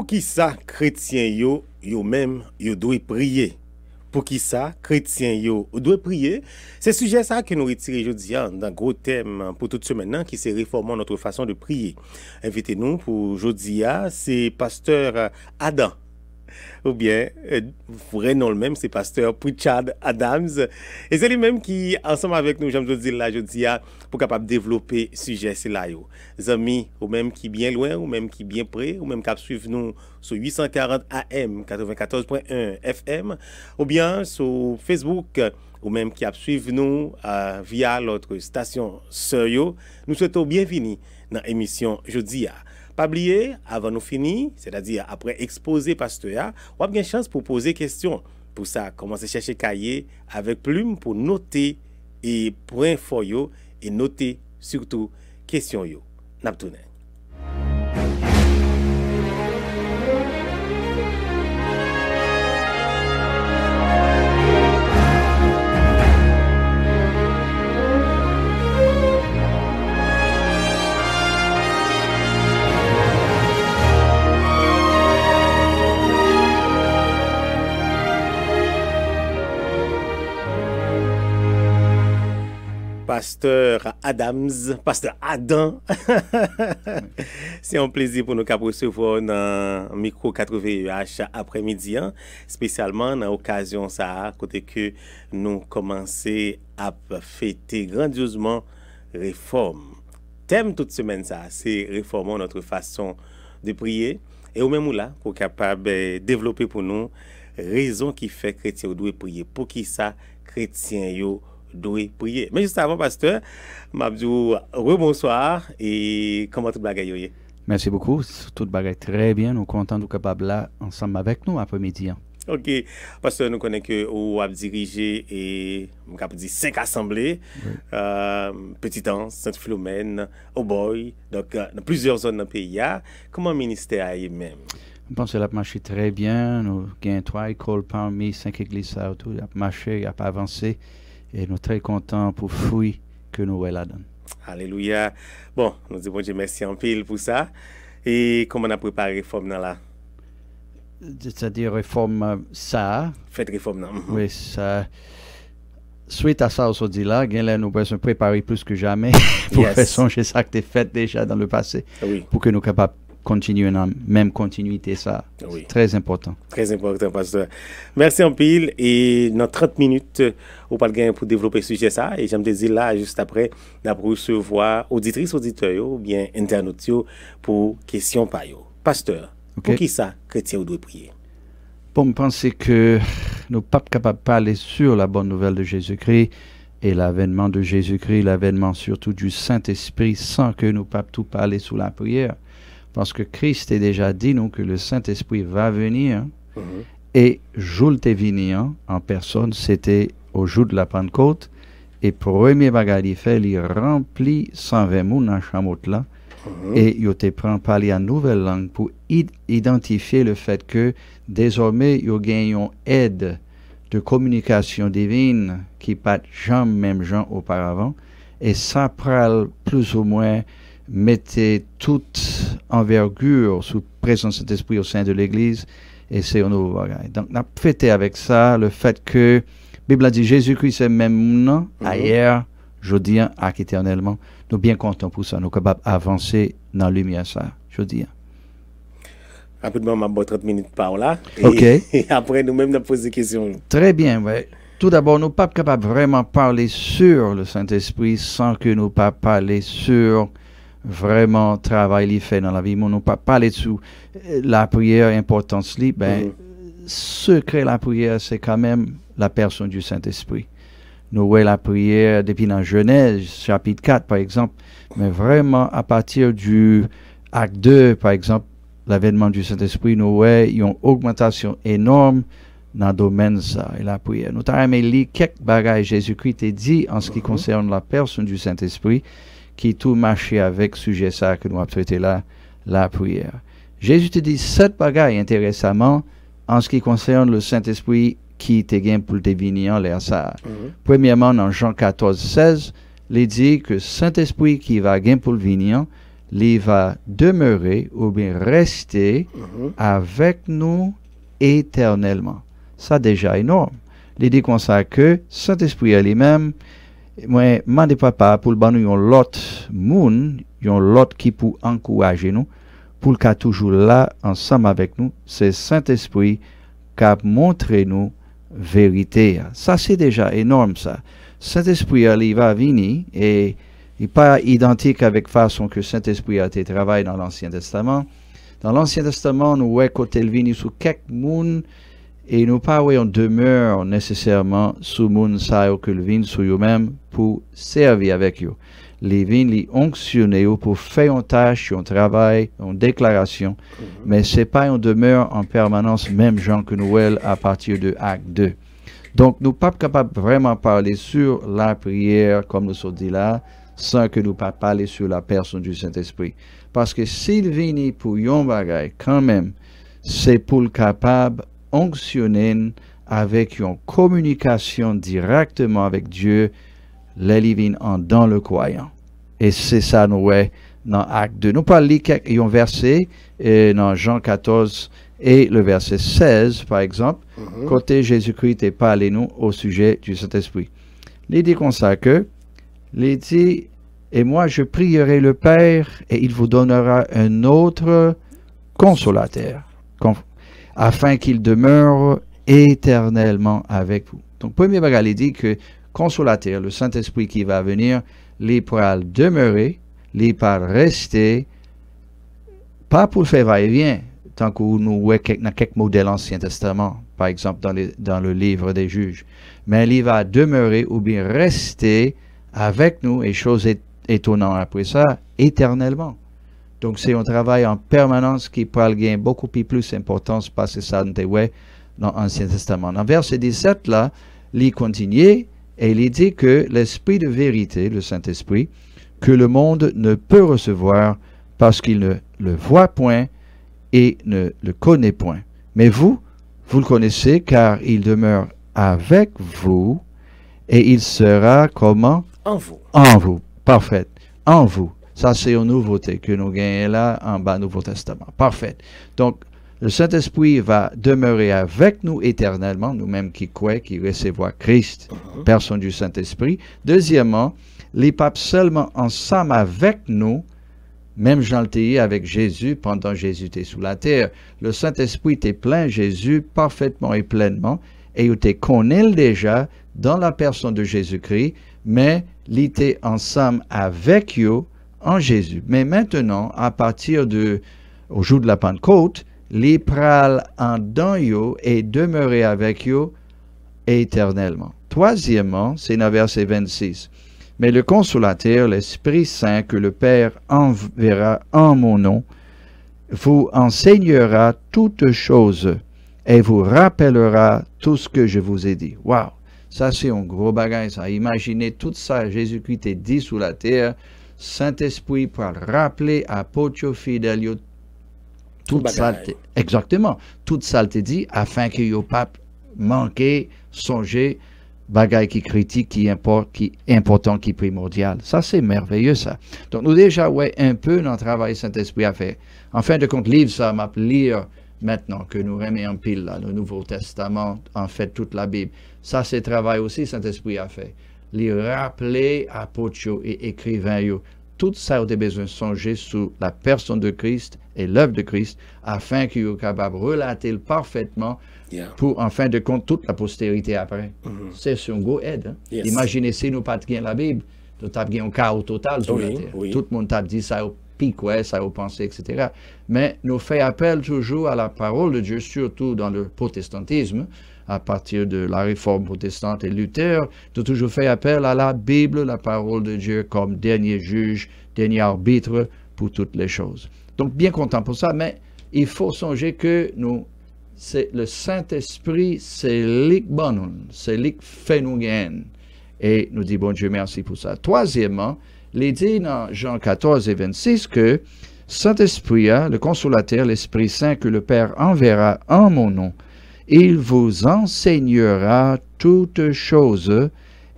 qui ça chrétien yo même yo doit prier? Pour qui ça chrétien yo doit prier? C'est sujet ça que nous retirons aujourd'hui dans gros thème pour toute semaine qui c'est réformer notre façon de prier. Invitez-nous pour aujourd'hui c'est pasteur Adam. Ou bien, vrai nom le même, c'est pasteur Pritchard Adams. Et c'est lui-même qui, ensemble avec nous, j'aime dire là, je dis, pour capable développer sujet c'est là. Les amis, ou même qui bien loin, ou même qui bien près, ou même qui suivent nous sur 840 AM, 94.1 FM, ou bien sur Facebook, ou même qui suivent nous via notre station sœur. Nous souhaitons bienvenue dans l'émission jeudi. Pas oublier, avant nous finir, c'est-à-dire après exposer pasteur, on a bien chance pour poser question. Pour ça, commencez à chercher cahier avec plume pour noter et point for yo et noter surtout question yo. Naptounen. Pasteur Adams, pasteur Adam. C'est un plaisir pour nous de recevoir dans micro 80H après-midi, spécialement dans l'occasion ça, côté que nous commençons à fêter grandiosement réforme. Thème toute semaine ça, c'est réformer notre façon de prier et au même là pour capable développer pour nous raison qui fait chrétien doit prier. Pour qui ça chrétien yo doit prier. Mais juste avant, pasteur, m'abdou rebonsoir et comment tout bagaille? Merci beaucoup. Tout bagaille très bien. Nous sommes contents de capable là ensemble avec nous après-midi. OK. Pasteur, nous connaissons que vous avez dirigé et on dit 5 assemblées. Oui. Petit Anse, Sainte-Philomène, Auboy, donc dans plusieurs zones dans le pays. Comment le ministère a même? Je pense que ça a marché très bien. Nous avons 3 écoles parmi 5 églises. Ça a marché, il a pas avancé. Et nous sommes très contents pour le fruit que nous avons là-dedans. Alléluia. Bon, nous disons bon Dieu merci en pile pour ça. Et comment on a préparé la réforme là? C'est-à-dire réforme ça. Faites réforme là. Oui, ça. Suite à ça, aujourd'hui là, nous devons préparer plus que jamais pour faire songer ça que tu as fait déjà dans le passé. Oui. Pour que nous soyons capables continuer dans la même continuité, ça. Oui. Très important. Très important, pasteur. Merci en pile. Et dans 30 minutes, on va gagner pour développer ce sujet ça. Et j'aime te dire là, juste après, nous allons recevoir auditrices, auditeurs, ou bien internautes pour questions par eux. Pasteur, pour qui ça, chrétien doit prier? Bon, je pense que nous ne sommes pas capables de parler sur la bonne nouvelle de Jésus-Christ et l'avènement de Jésus-Christ, l'avènement surtout du Saint-Esprit, sans que nous ne puissions tout parler sous la prière. Parce que Christ a déjà dit nous que le Saint-Esprit va venir et jour est venu en personne, c'était au jour de la Pentecôte et premier bagage il fait, il remplit 120 mouns dans la chambre là et il te prend parler en nouvelle langue pour identifier le fait que désormais il gagne une aide de communication divine qui pas jamais même gens auparavant et ça prend plus ou moins mettez toute envergure sous présence de Saint-Esprit au sein de l'Église et c'est un nouveau bagage. Donc, on a fêté avec ça le fait que la Bible a dit Jésus-Christ est même non, hier, jeudi, éternellement. Nous sommes bien contents pour ça. Nous sommes capables d'avancer dans la lumière, ça, jeudi. Rapidement, on va 30 minutes par là. OK. Et après, nous-mêmes, nous posons des questions. Très bien, ouais. Tout d'abord, nous ne sommes pas capables vraiment parler sur le Saint-Esprit sans que nous ne pas parler sur vraiment travail qu'il fait dans la vie. Nous ne pas parler de la prière, importance li, secret la prière, c'est quand même la personne du Saint-Esprit. Nous voyons la prière depuis dans Genèse, chapitre 4, par exemple, mais vraiment à partir du acte 2, par exemple, l'avènement du Saint-Esprit, nous voyons une augmentation énorme dans le domaine de ça, et la prière. Nous avons lu quelques bagages Jésus-Christ a dit en ce qui concerne la personne du Saint-Esprit, qui tout marché avec sujet ça que nous avons traité là, la prière. Jésus te dit 7 bagailles intéressamment en ce qui concerne le Saint-Esprit qui te gagne pour te venir en l'air ça. Premièrement, dans Jean 14, 16, il dit que Saint-Esprit qui va gagner pour le venir, il va demeurer ou bien rester avec nous éternellement. Ça déjà énorme. Il dit comme ça que Saint-Esprit lui-même, moi, demande papa pour le nous l'autre monde, l'autre qui pour encourager nous, pour le toujours là ensemble avec nous, c'est Saint-Esprit qui a montré nous vérité. Ça c'est déjà énorme ça. Saint-Esprit il va venir et il n'est pas identique avec la façon que Saint-Esprit a été travaillé dans l'Ancien Testament. Dans l'Ancien Testament, nous voyons quand il vient sur quelques monde et nous pas on demeure nécessairement sous monde ça que il vient sur eux-mêmes pour servir avec eux. Les vins les onctionner pour faire une tâche, un travail, une déclaration, mais c'est pas on demeure en permanence même gens que nous voyons à partir de Acte 2. Donc nous pas capables vraiment parler sur la prière comme nous sommes dit là, sans que nous pas parler sur la personne du Saint-Esprit. Parce que s'il vient pour yon bagay, quand même, c'est pour le capable onctionner avec une communication directement avec Dieu, les vient dans le croyant. Et c'est ça nous ouais dans Acte 2. Nous parlons un verset dans Jean 14 et le verset 16, par exemple, côté Jésus-Christ est parlé nous au sujet du Saint-Esprit. Il dit comme ça que, il dit, et moi je prierai le Père et il vous donnera un autre consolateur, afin qu'il demeure éternellement avec vous. Donc, premier bagage, il dit que consolateur, le Saint-Esprit qui va venir, il pourra demeurer, il pourra rester, pas pour le faire va-et-vient, tant que nous voyons quelques modèles Ancien Testament, par exemple dans le livre des Juges, mais il va demeurer ou bien rester avec nous, et chose étonnante après ça, éternellement. Donc c'est un travail en permanence qui pourra gagner beaucoup plus d'importance parce que ça ouais dans l'Ancien Testament. Dans verset 17 là, il continue et il dit que l'Esprit de vérité, le Saint-Esprit, que le monde ne peut recevoir parce qu'il ne le voit point et ne le connaît point. Mais vous le connaissez car il demeure avec vous et il sera comment? En vous. En vous. Parfait. En vous. Ça, c'est une nouveauté que nous gagnons là en bas Nouveau Testament. Parfait. Donc, le Saint-Esprit va demeurer avec nous éternellement, nous-mêmes qui croyons, qui recevons Christ, personne du Saint-Esprit. Deuxièmement, les papes seulement ensemble avec nous, même Jean le avec Jésus, pendant Jésus était sous la terre. Le Saint-Esprit était plein Jésus, parfaitement et pleinement, et il était connaît déjà dans la personne de Jésus-Christ, mais il était ensemble avec eux en Jésus. Mais maintenant, à partir au jour de la Pentecôte, les pral en dans eux et demeurer avec eux éternellement. Troisièmement, c'est dans verset 26. Mais le consolateur, l'Esprit Saint que le Père enverra en mon nom, vous enseignera toutes choses et vous rappellera tout ce que je vous ai dit. Wow! Ça, c'est un gros bagage, ça. Imaginez tout ça, Jésus-Christ est dit sous la terre, Saint-Esprit pour rappeler à Potio Fidelio toute saleté. Exactement. Toute saleté dit, afin que yo pas manquer, songer, bagaille qui critique, qui important, qui primordial. Ça, c'est merveilleux, ça. Donc, nous déjà, ouais, un peu dans le travail Saint-Esprit à faire. En fin de compte, livre, ça m'a lire maintenant que nous remettons en pile, là, le Nouveau Testament, en fait, toute la Bible. Ça, c'est travail aussi, Saint-Esprit a fait. Les rappeler à Potio et écrivain, yo. Tout ça, on a besoin de songer sur la personne de Christ et l'œuvre de Christ, afin qu'il soit capable de relater parfaitement pour, en fin de compte, toute la postérité après. C'est un gros aide. Hein? Yes. Imaginez si nous pas la Bible, nous avons un chaos total sur la terre. Tout le monde a dit ça au pic, ouais, ça au pensée, etc. Mais nous fait appel toujours à la parole de Dieu, surtout dans le protestantisme, à partir de la réforme protestante et Luther, de toujours fait appel à la Bible, la parole de Dieu, comme dernier juge, dernier arbitre pour toutes les choses. Donc, bien content pour ça, mais il faut songer que c'est le Saint-Esprit, c'est l'Ikbanon, c'est l'Ikphénougen. Et nous disons, bon Dieu, merci pour ça. Troisièmement, il dit dans Jean 14 et 26 que Saint-Esprit, le consolateur, l'Esprit Saint que le Père enverra en mon nom, il vous enseignera toutes choses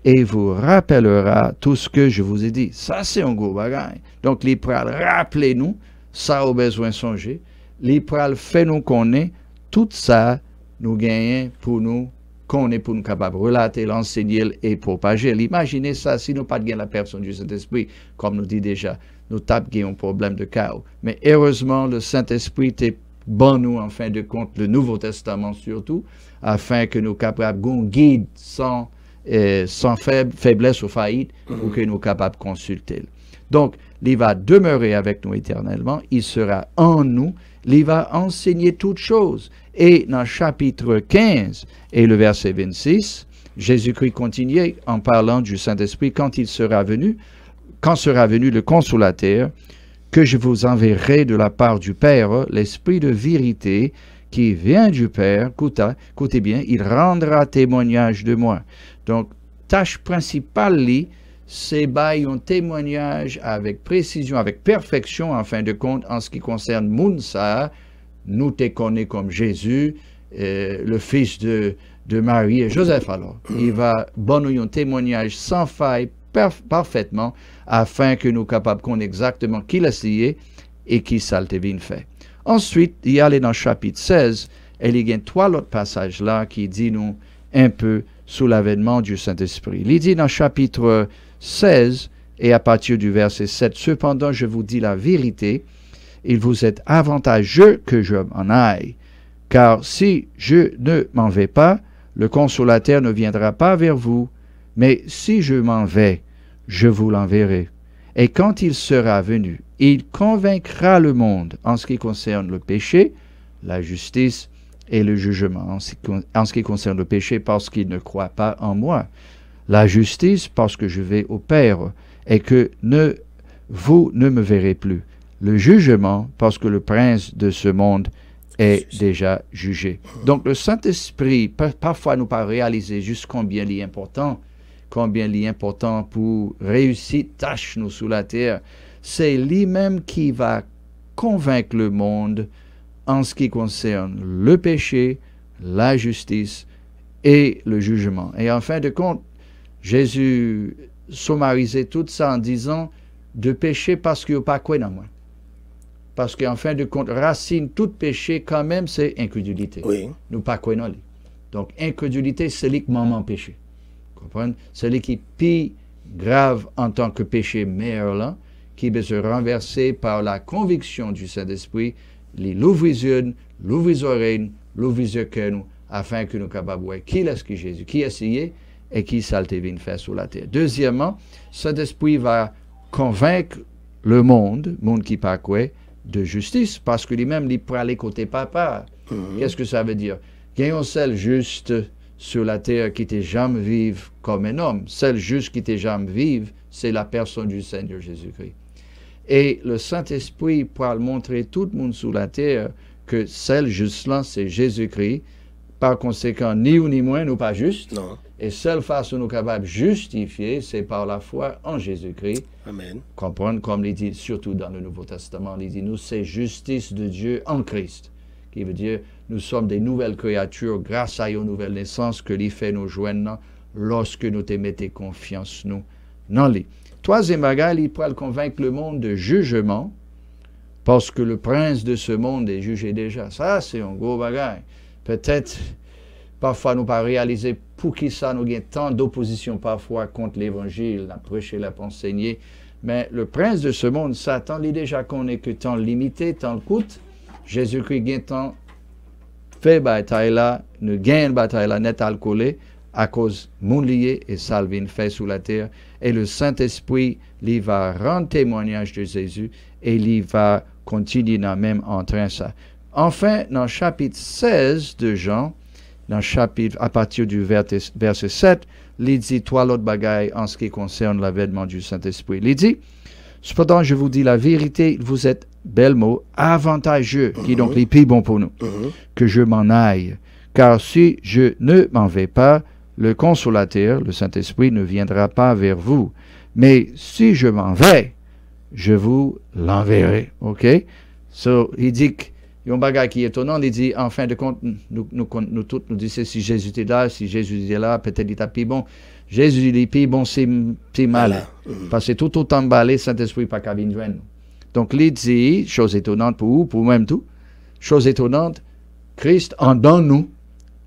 et vous rappellera tout ce que je vous ai dit. Ça, c'est un gros bagage. Donc, les pral rappelez nous, ça au besoin songer. Les pral fait nous connaître tout ça, nous gagnons pour nous connaître, pour nous capables de relater, l'enseigner et propager. Imaginez ça, si nous pas de la personne du Saint-Esprit, comme nous dit déjà, nous tapons un problème de chaos. Mais heureusement, le Saint-Esprit est bon nous, en fin de compte, le Nouveau Testament surtout, afin que nous capables de guider sans faiblesse ou faillite, pour que nous soyons capables de consulter. Donc, il va demeurer avec nous éternellement, il sera en nous, il va enseigner toutes choses. Et dans le chapitre 15 et le verset 26, Jésus-Christ continue en parlant du Saint-Esprit quand sera venu le Consolateur, que je vous enverrai de la part du Père, l'Esprit de vérité qui vient du Père. Écoutez bien, il rendra témoignage de moi. Donc, tâche principale, c'est bailler un témoignage avec précision, avec perfection, en fin de compte, en ce qui concerne Mounsa. Nous te connaissons comme Jésus, le fils de Marie et Joseph. Alors, il va donner un témoignage sans faille, parfaitement, afin que nous soyons capables de connaître exactement qui l'a signé et qui ça le fait. Ensuite, il y a dans le chapitre 16, et il y a trois autres passages là qui disent nous un peu sous l'avènement du Saint-Esprit. Il dit dans le chapitre 16, et à partir du verset 7, « Cependant, je vous dis la vérité, il vous est avantageux que je m'en aille, car si je ne m'en vais pas, le Consolateur ne viendra pas vers vous, mais si je m'en vais, je vous l'enverrai. Et quand il sera venu, il convaincra le monde en ce qui concerne le péché, la justice et le jugement. En ce qui concerne le péché, parce qu'il ne croit pas en moi. La justice, parce que je vais au Père et que vous ne me verrez plus. Le jugement, parce que le prince de ce monde est déjà jugé. Donc le Saint-Esprit, parfois nous pas réaliser juste combien il est important pour réussir tâche nous sous la terre. C'est lui-même qui va convaincre le monde en ce qui concerne le péché, la justice et le jugement. Et en fin de compte, Jésus summarisait tout ça en disant de péché parce qu'il n'y a pas quoi dans moi. Parce qu'en fin de compte, racine tout péché quand même, c'est incrédulité. Oui. Nous pas quoi dans lui. Donc, incrédulité, c'est lui qui m'en péché. Comprenez? C'est lui qui est plus grave en tant que péché meilleur là, qui peut se renverser par la conviction du Saint-Esprit, l'ouvrir les yeux, l'ouvrir les oreilles, l'ouvrir le cœur, afin que nous soyons capables de voir qui est-ce que Jésus, qui a essayé et qui salte vient faire sur la terre. Deuxièmement, Saint-Esprit va convaincre le monde qui pas quoi, de justice, parce que lui-même, il peut aller côté papa. Qu'est-ce que ça veut dire? Il y a un seul juste sur la terre qui t'est jamais vive comme un homme. Seul juste qui t'est jamais vive, c'est la personne du Seigneur Jésus-Christ. Et le Saint-Esprit pourra montrer tout le monde sur la terre que seul juste là, c'est Jésus-Christ. Par conséquent, ni ou ni moins, nous pas juste. Non. Et seule façon nous capables de justifier, c'est par la foi en Jésus-Christ. Amen. Comprendre, comme il dit surtout dans le Nouveau Testament, il dit, nous, c'est justice de Dieu en Christ. Qui veut dire, nous sommes des nouvelles créatures grâce à une nouvelle naissance que l'il fait nous joindre lorsque nous te mettons confiance, nous, dans lui. Troisième bagage, il pourra convaincre le monde de jugement, parce que le prince de ce monde est jugé déjà. Ça, c'est un gros bagage. Peut-être, parfois, nous pas réaliser pour qui ça nous gagne tant d'opposition parfois contre l'Évangile, la prêcher, la enseigner. Mais le prince de ce monde, Satan, il déjà qu'on est que tant limité, tant coûte. Jésus-Christ gagne tant fait bataille là, ne gagne bataille là, net à coller à cause mon lié et salvin fait sous la terre. Et le Saint-Esprit, il va rendre témoignage de Jésus et il va continuer dans le même entrain ça. Enfin, dans le chapitre 16 de Jean, dans le chapitre, à partir du verset 7, il dit trois autres bagailles en ce qui concerne l'avènement du Saint-Esprit. Il dit, cependant, je vous dis la vérité, vous êtes, bel mot, avantageux, qui est donc les plus bon pour nous, que je m'en aille. Car si je ne m'en vais pas, le Consolateur, le Saint-Esprit, ne viendra pas vers vous. Mais si je m'en vais, je vous l'enverrai. OK? So, il dit que il y a un bagage qui est étonnant, il dit, en fin de compte, nous tous nous disons, si Jésus était là, peut-être il était plus bon. Jésus dit, puis bon, c'est mal. Voilà. Parce que tout autant emballé, Saint-Esprit pas qu'à venir joindre nous. Donc, il dit, chose étonnante pour vous, pour même tout, chose étonnante, Christ en dans nous,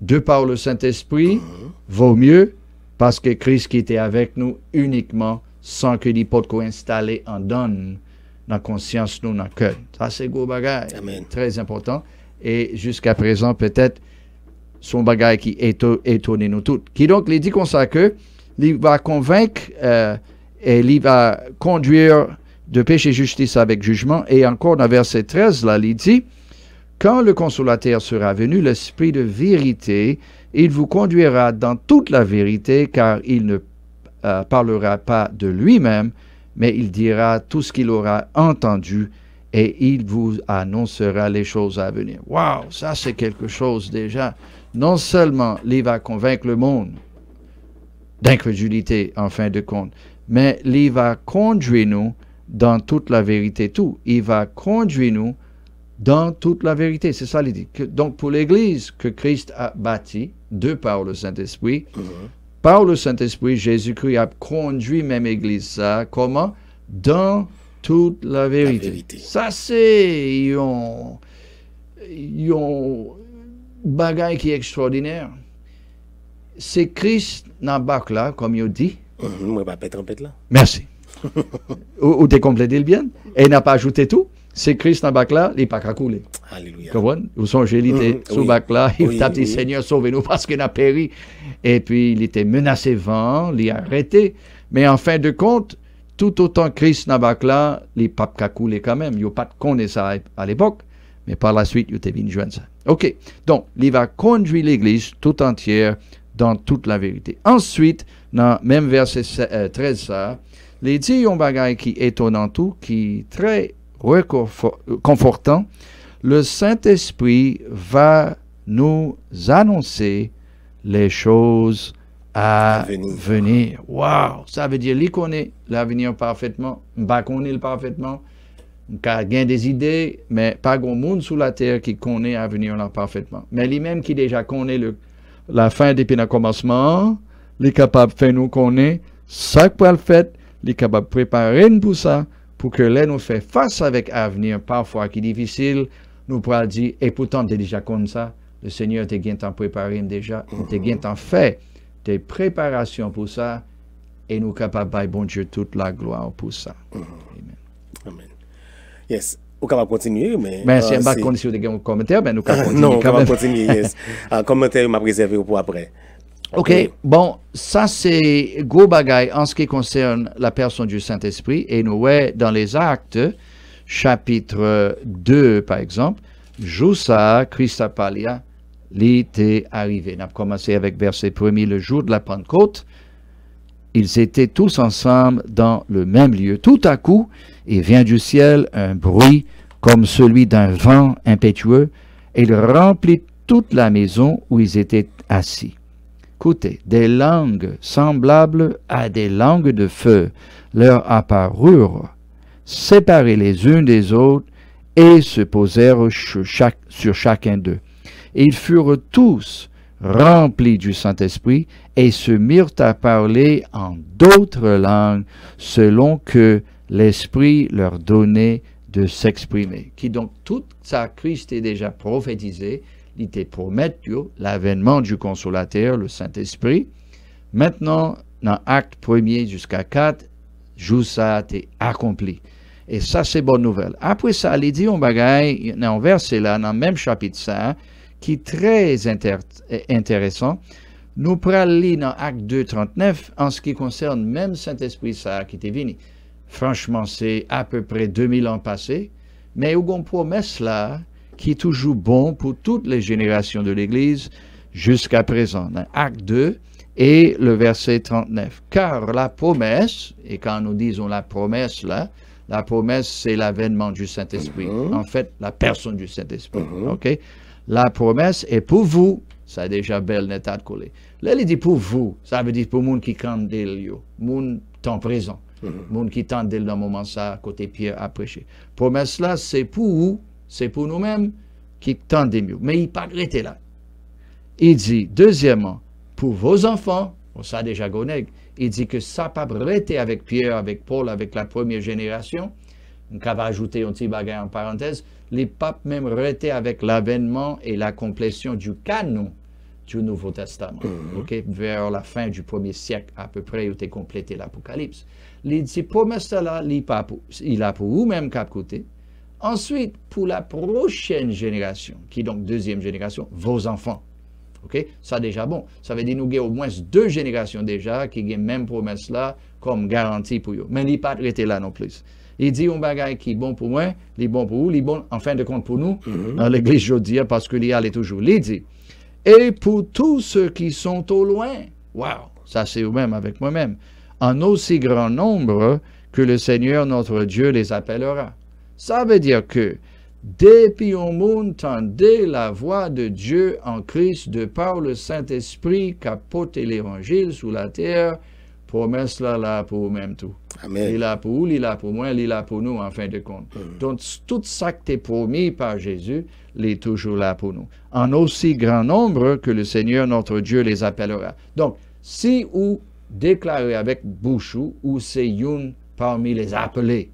de par le Saint-Esprit, vaut mieux, parce que Christ qui était avec nous uniquement, sans que l'hypothèse soit installée en donne, dans la conscience, nous, dans le cœur. Ça, c'est gros bagage. Amen. Très important. Et jusqu'à présent, peut-être, son bagage qui étonne nous tous. Qui donc, il dit comme ça que, il va convaincre et il va conduire de péché justice avec jugement. Et encore dans verset 13, là, il dit, quand le consolateur sera venu, l'esprit de vérité, il vous conduira dans toute la vérité, car il ne parlera pas de lui-même, mais il dira tout ce qu'il aura entendu et il vous annoncera les choses à venir. Waouh, ça c'est quelque chose déjà. Non seulement il va convaincre le monde d'incrédulité en fin de compte, mais il va conduire nous dans toute la vérité, tout. Il va conduire nous dans toute la vérité. C'est ça l'idée. Donc pour l'Église que Christ a bâtie, de par le Saint-Esprit, par le Saint-Esprit, Jésus-Christ a conduit même l'Église, ça, comment? Dans toute la vérité. La vérité. Ça, c'est ils ont bagaille qui est extraordinaire. C'est Christ dans le bac là, comme il dit. Moi, pas péter en pète là. Merci. Ou t'es complété le bien, et il n'a pas ajouté tout. C'est Christ dans le bac là, il n'est pas qu'à couler. Alléluia. Comprenez? Vous songez, il était sous oui. bac là, il Oui, t'a dit oui. Seigneur, sauvez-nous parce qu'il a péri. Et puis il était menacé vent, il a arrêté. Mais en fin de compte, tout autant Christ dans bac là, il pas qu'à couler quand même. Il n'a pas connu ça à l'époque, mais par la suite, il était venu joindre ça. Ok, donc il va conduire l'Église tout entière dans toute la vérité. Ensuite, dans même verset 13, ça, il dit un bagage qui est étonnant tout, qui est très confortant. Le Saint-Esprit va nous annoncer les choses à venir. Wow! Ça veut dire qu'il connaît l'avenir parfaitement, pas connaît le parfaitement, qu'il a des idées, mais pas grand monde sous la terre qui connaît l'avenir là parfaitement. Mais lui-même qui déjà connaît la fin depuis le commencement, il est capable de faire nous connaître ça qu'il le fait, il est capable de préparer nous pour ça, pour que là nous fait face avec l'avenir parfois qui est difficile, nous pourrons dire, et pourtant tu es déjà comme ça, le Seigneur t'a bien préparé déjà, t'a bien fait des préparations pour ça, et nous sommes capables de bon Dieu toute la gloire pour ça. Amen. Amen. Yes. Ou capable continuer, mais... Mais c'est pas condition de un commentaire, mais nous pouvons continuer. Non, quand on va même. continuer, yes. Commentaire m'a réservé pour après. OK, bon, ça c'est gros bagaille en ce qui concerne la personne du Saint-Esprit. Et nous, ouais, dans les Actes, chapitre 2, par exemple, jour ça, Christ a parlé, il était arrivé. On a commencé avec verset 1er, le jour de la Pentecôte. Ils étaient tous ensemble dans le même lieu. Tout à coup, il vient du ciel un bruit comme celui d'un vent impétueux, et il remplit toute la maison où ils étaient assis. Écoutez, des langues semblables à des langues de feu leur apparurent, séparées les unes des autres, et se posèrent sur chacun d'eux. Et ils furent tous remplis du Saint-Esprit, et se mirent à parler en d'autres langues, selon que l'Esprit leur donnait de s'exprimer. Qui donc, tout ça, Christ est déjà prophétisé, il était promettu l'avènement du Consolateur, le Saint-Esprit. Maintenant, dans Acte 1er jusqu'à 4, tout ça a été accompli. Et ça, c'est bonne nouvelle. Après ça, il dit un bagaille, dans un verset là, dans le même chapitre 5, qui est très intéressant. Nous prenons lire dans Acte 2, 39, en ce qui concerne même Saint-Esprit ça qui était venu. Franchement, c'est à peu près 2000 ans passés, mais il y a une promesse là, qui est toujours bon pour toutes les générations de l'Église jusqu'à présent. Dans Acte 2 et le verset 39. Car la promesse, et quand nous disons la promesse là, la promesse c'est l'avènement du Saint-Esprit. En fait, la personne du Saint-Esprit. OK? La promesse est pour vous. Ça a déjà belle netta de coller. Là, il dit pour vous. Ça veut dire pour le monde qui compte des lieux. Monde temps présent. Monde qui tente dans le moment ça, côté Pierre à prêcher. Promesse là, c'est pour vous. C'est pour nous-mêmes qui tendent mieux. Mais il n'est pas arrêté là. Il dit, deuxièmement, pour vos enfants, Bon, ça déjà gonègue. Il dit que ça pas arrêté avec Pierre, avec Paul, avec la première génération. On va ajouter un petit bagage en parenthèse. Les papes même arrêté avec l'avènement et la complétion du canon du Nouveau Testament. Ok, vers la fin du 1er siècle, à peu près, où était complété l'Apocalypse. Il dit, promesse là, il a pour vous-même qu'à côté. Ensuite, pour la prochaine génération, qui est donc deuxième génération, vos enfants. Ok, ça déjà bon. Ça veut dire nous avons au moins 2 générations déjà qui ont même promesse là comme garantie pour eux. Mais il n'est pas arrêté là non plus. Il dit un bagage qui est bon pour moi, il est bon pour vous, il est bon en fin de compte pour nous, dans l'église aujourd'hui, parce qu'il y a toujours. Il dit, et pour tous ceux qui sont au loin, wow, ça c'est vous-même avec moi-même, en aussi grand nombre que le Seigneur notre Dieu les appellera. Ça veut dire que depuis au monde entendait la voix de Dieu en Christ de par le Saint-Esprit qui a porté l'Évangile sous la terre, promesse là pour même tout. Amen. Il est là pour vous, il est là pour moi, il est là pour nous en fin de compte. Donc tout ça qui est promis par Jésus, il est toujours là pour nous. En aussi grand nombre que le Seigneur notre Dieu les appellera. Donc si vous déclarez avec bouche ou c'est une parmi les appelés,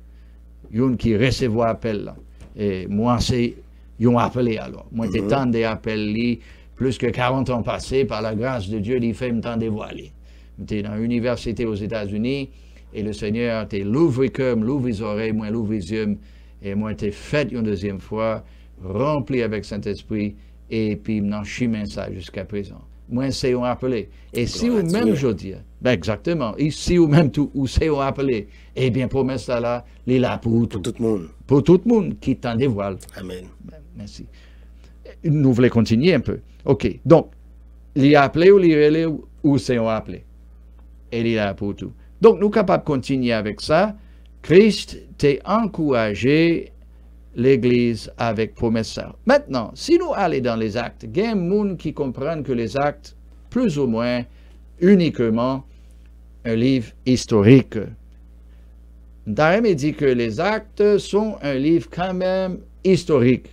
une qui recevoir appel là. Et moi, c'est, ils ont appelé alors. Moi, j'ai tant d'appels, plus que 40 ans passés, par la grâce de Dieu, il fait me tant dévoiler. J'étais dans l'université aux États-Unis, et le Seigneur t'a l'ouvre cœur, l'ouvre les oreilles, moi l'ouvre les yeux, et moi t'ai fait une deuxième fois, rempli avec Saint-Esprit, et puis m'en chemin ça jusqu'à présent. Moi, c'est on appelé. Et si vous même aujourd'hui, ben exactement, et si vous même tout, ou c'est on appelé, eh bien, promesse là, il est là pour tout. Pour tout le monde. Pour tout le monde qui t'en dévoile. Amen. Ben, merci. Nous voulons continuer un peu. OK. Donc, il est appelé ou il est relé ou c'est on appelé. Et il est là pour tout. Donc, nous sommes capables de continuer avec ça. Christ t'a encouragé l'Église avec promesse. Maintenant, si nous allons dans les actes, il y a des gens qui comprennent que les actes, plus ou moins, uniquement, un livre historique. Darem dit que les actes sont un livre quand même historique.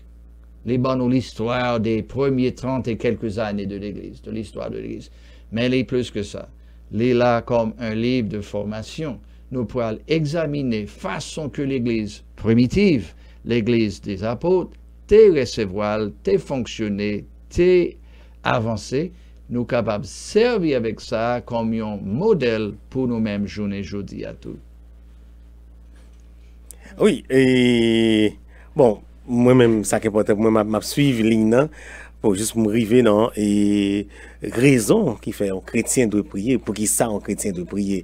Les bonnes l'histoire des premiers 30 et quelques années de l'Église, de l'histoire de l'Église. Mais il est plus que ça. Il est là comme un livre de formation. Nous pourrons examiner façon que l'Église primitive, l'Église des apôtres, t'es recevoir, t'es fonctionner, t'es avancer. Nous sommes capables de servir avec ça comme un modèle pour nous-mêmes journée jeudi à tout. Oui, et bon, moi-même, ça qui est important, moi, m'a suivi l'INA pour juste me river dans et raison qui fait un chrétien doit prier, pour qui ça un chrétien doit prier.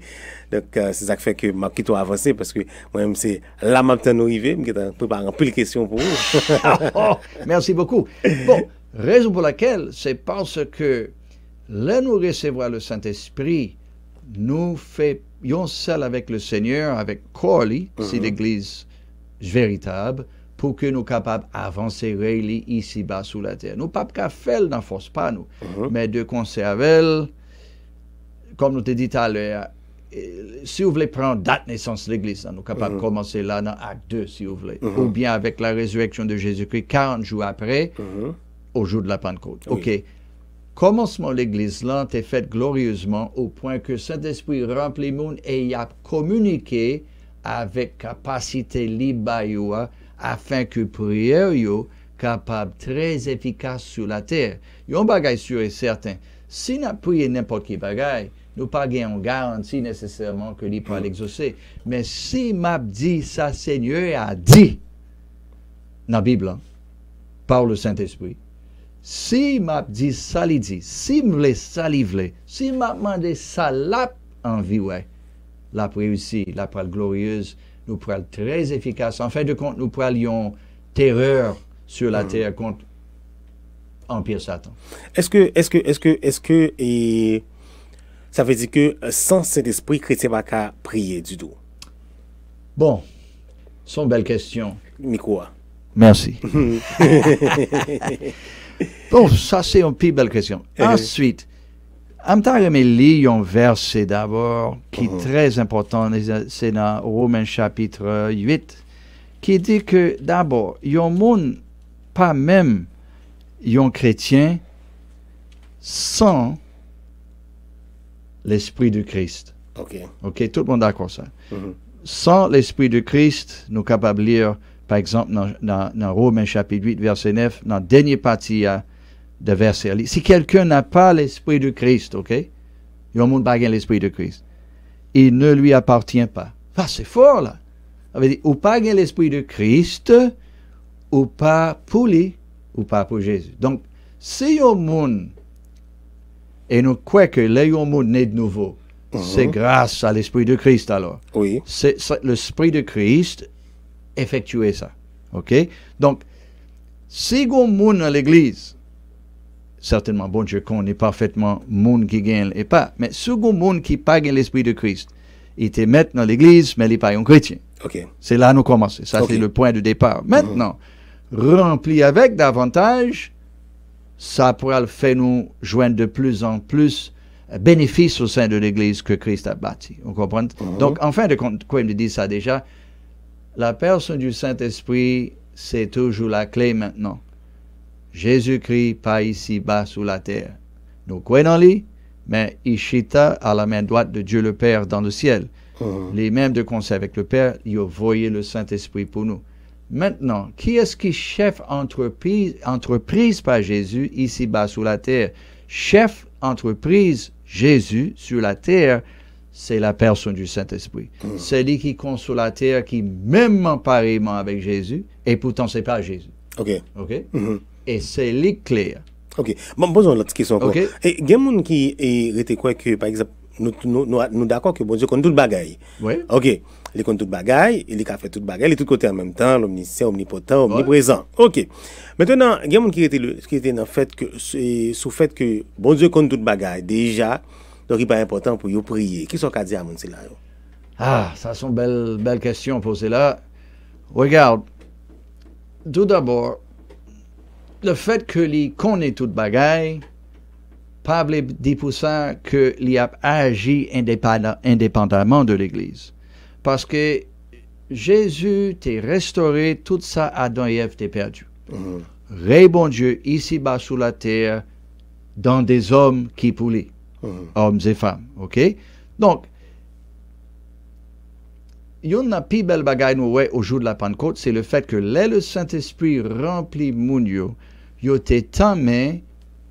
Donc, c'est ça qui fait que m'a quitté avancer parce que moi-même, c'est là, m'a nous arrivé, je prépare un peu de questions pour vous. Oh, merci beaucoup. Bon, raison pour laquelle, c'est parce que là, nous recevoir le Saint-Esprit, nous faisons seul avec le Seigneur, avec Corley, c'est l'Église véritable, pour que nous soyons capables d'avancer ici-bas sous la terre. Nous ne pouvons pas faire dans force, pas nous, mais de conserver, comme nous t'ai dit tout à l'heure, si vous voulez prendre date naissance de l'Église, nous sommes capables de commencer là dans Acte 2, si vous voulez, ou bien avec la résurrection de Jésus-Christ, 40 jours après, au jour de la Pentecôte. OK. Commencement l'Église là est fait glorieusement au point que Saint-Esprit remplit le monde et il a communiqué avec capacité libre afin que prière yo capable très efficace sur la terre. Il y a un bagage sûr et certain. Si nous prions n'importe quel bagage, nous pas gagnons garantie nécessairement que l'Église peut l'exaucer. Mais si m'a dit ça Seigneur a dit dans la Bible hein, par le Saint-Esprit. Si m'a dit ça, il dit, si m'vle ça, si m'a demandé ça, là, en vie, ouais, la réussi, la pral glorieuse, nous pral très efficace. En fin de compte, nous pralions terreur sur la terre contre Empire Satan. Est-ce que, et ça veut dire que sans cet esprit, chrétien va qu'à prier du tout? Bon, c'est une belle question. Micro. Merci. Bon, ça c'est une plus belle question. Ensuite, je lire un verset d'abord qui est très important, c'est dans Romains chapitre 8, qui dit que d'abord, il y a un monde, pas même, il y a un chrétien sans l'Esprit du Christ. OK. OK, tout le monde est d'accord ça. Mhm. Sans l'Esprit de Christ, nous sommes capables de lire, par exemple, dans Romains chapitre 8, verset 9, dans la dernière partie de verset. Si quelqu'un n'a pas l'Esprit de Christ, OK, il y a un monde qui n'a l'Esprit de Christ, il ne lui appartient pas. Ah, c'est fort, là. Ça veut dire, ou pas l'Esprit de Christ, ou pas pour lui, ou pas pour Jésus. Donc, si un monde, et nous croyons que le monde naît de nouveau, c'est grâce à l'Esprit de Christ alors. Oui. C'est l'Esprit de Christ effectuer ça. OK? Donc, si on monde à l'Église, certainement, bon Dieu connaît parfaitement monde qui gagne et pas, mais si on monde qui pas gagne l'Esprit de Christ, il te met dans l'Église, mais il n'est pas un chrétien. OK. C'est là nous commençons. Ça, Okay. c'est le point de départ. Maintenant, rempli avec davantage, ça pourra le faire nous joindre de plus en plus bénéfices au sein de l'Église que Christ a bâti. Vous comprenez? Donc, en fin de compte, quoi il me dit ça déjà, la personne du Saint-Esprit, c'est toujours la clé maintenant. Jésus-Christ, pas ici-bas sous la terre. Nous croyons en lui, mais Ishita à la main droite de Dieu le Père dans le ciel. Les mêmes de conseil avec le Père, il a envoyé le Saint-Esprit pour nous. Maintenant, qui est-ce qui chef entreprise par Jésus ici-bas sous la terre? Chef entreprise Jésus sur la terre, c'est la personne du Saint-Esprit. C'est lui qui console la terre, qui même pareillement avec Jésus, et pourtant c'est pas Jésus. OK. OK? Et c'est lui clair. OK. Bon, posons l'autre question encore. OK. Et il y a des gens qui était quoi que, par exemple, nous d'accord que bon Dieu connaît tout le bagaille. Oui. OK. Il connaît tout le bagaille, il a fait tout le bagaille, il est tout côté en même temps, l'omniscient, omnipotent, omniprésent. OK. Maintenant, il y a des gens qui étaient dans le fait que, sous le fait que bon Dieu connaît tout le bagaille, déjà, donc il n'est pas important pour vous prier. Qu'est-ce qu'on a dit à mon là? Ah, ça sont belles questions posées là. Regarde, tout d'abord, le fait que lui connaît tout le bagaille, pas dit pour ça que lui a agi indépendamment de l'Église. Parce que Jésus t'a restauré tout ça, Adam et Ève t'es perdu. Ré bon Dieu, ici-bas sous la terre, dans des hommes qui pour lui, hommes et femmes. OK? Donc, il y a une plus belle bagaille nous ouais, au jour de la Pentecôte, c'est le fait que là, le Saint-Esprit remplit moun yo, yo te tame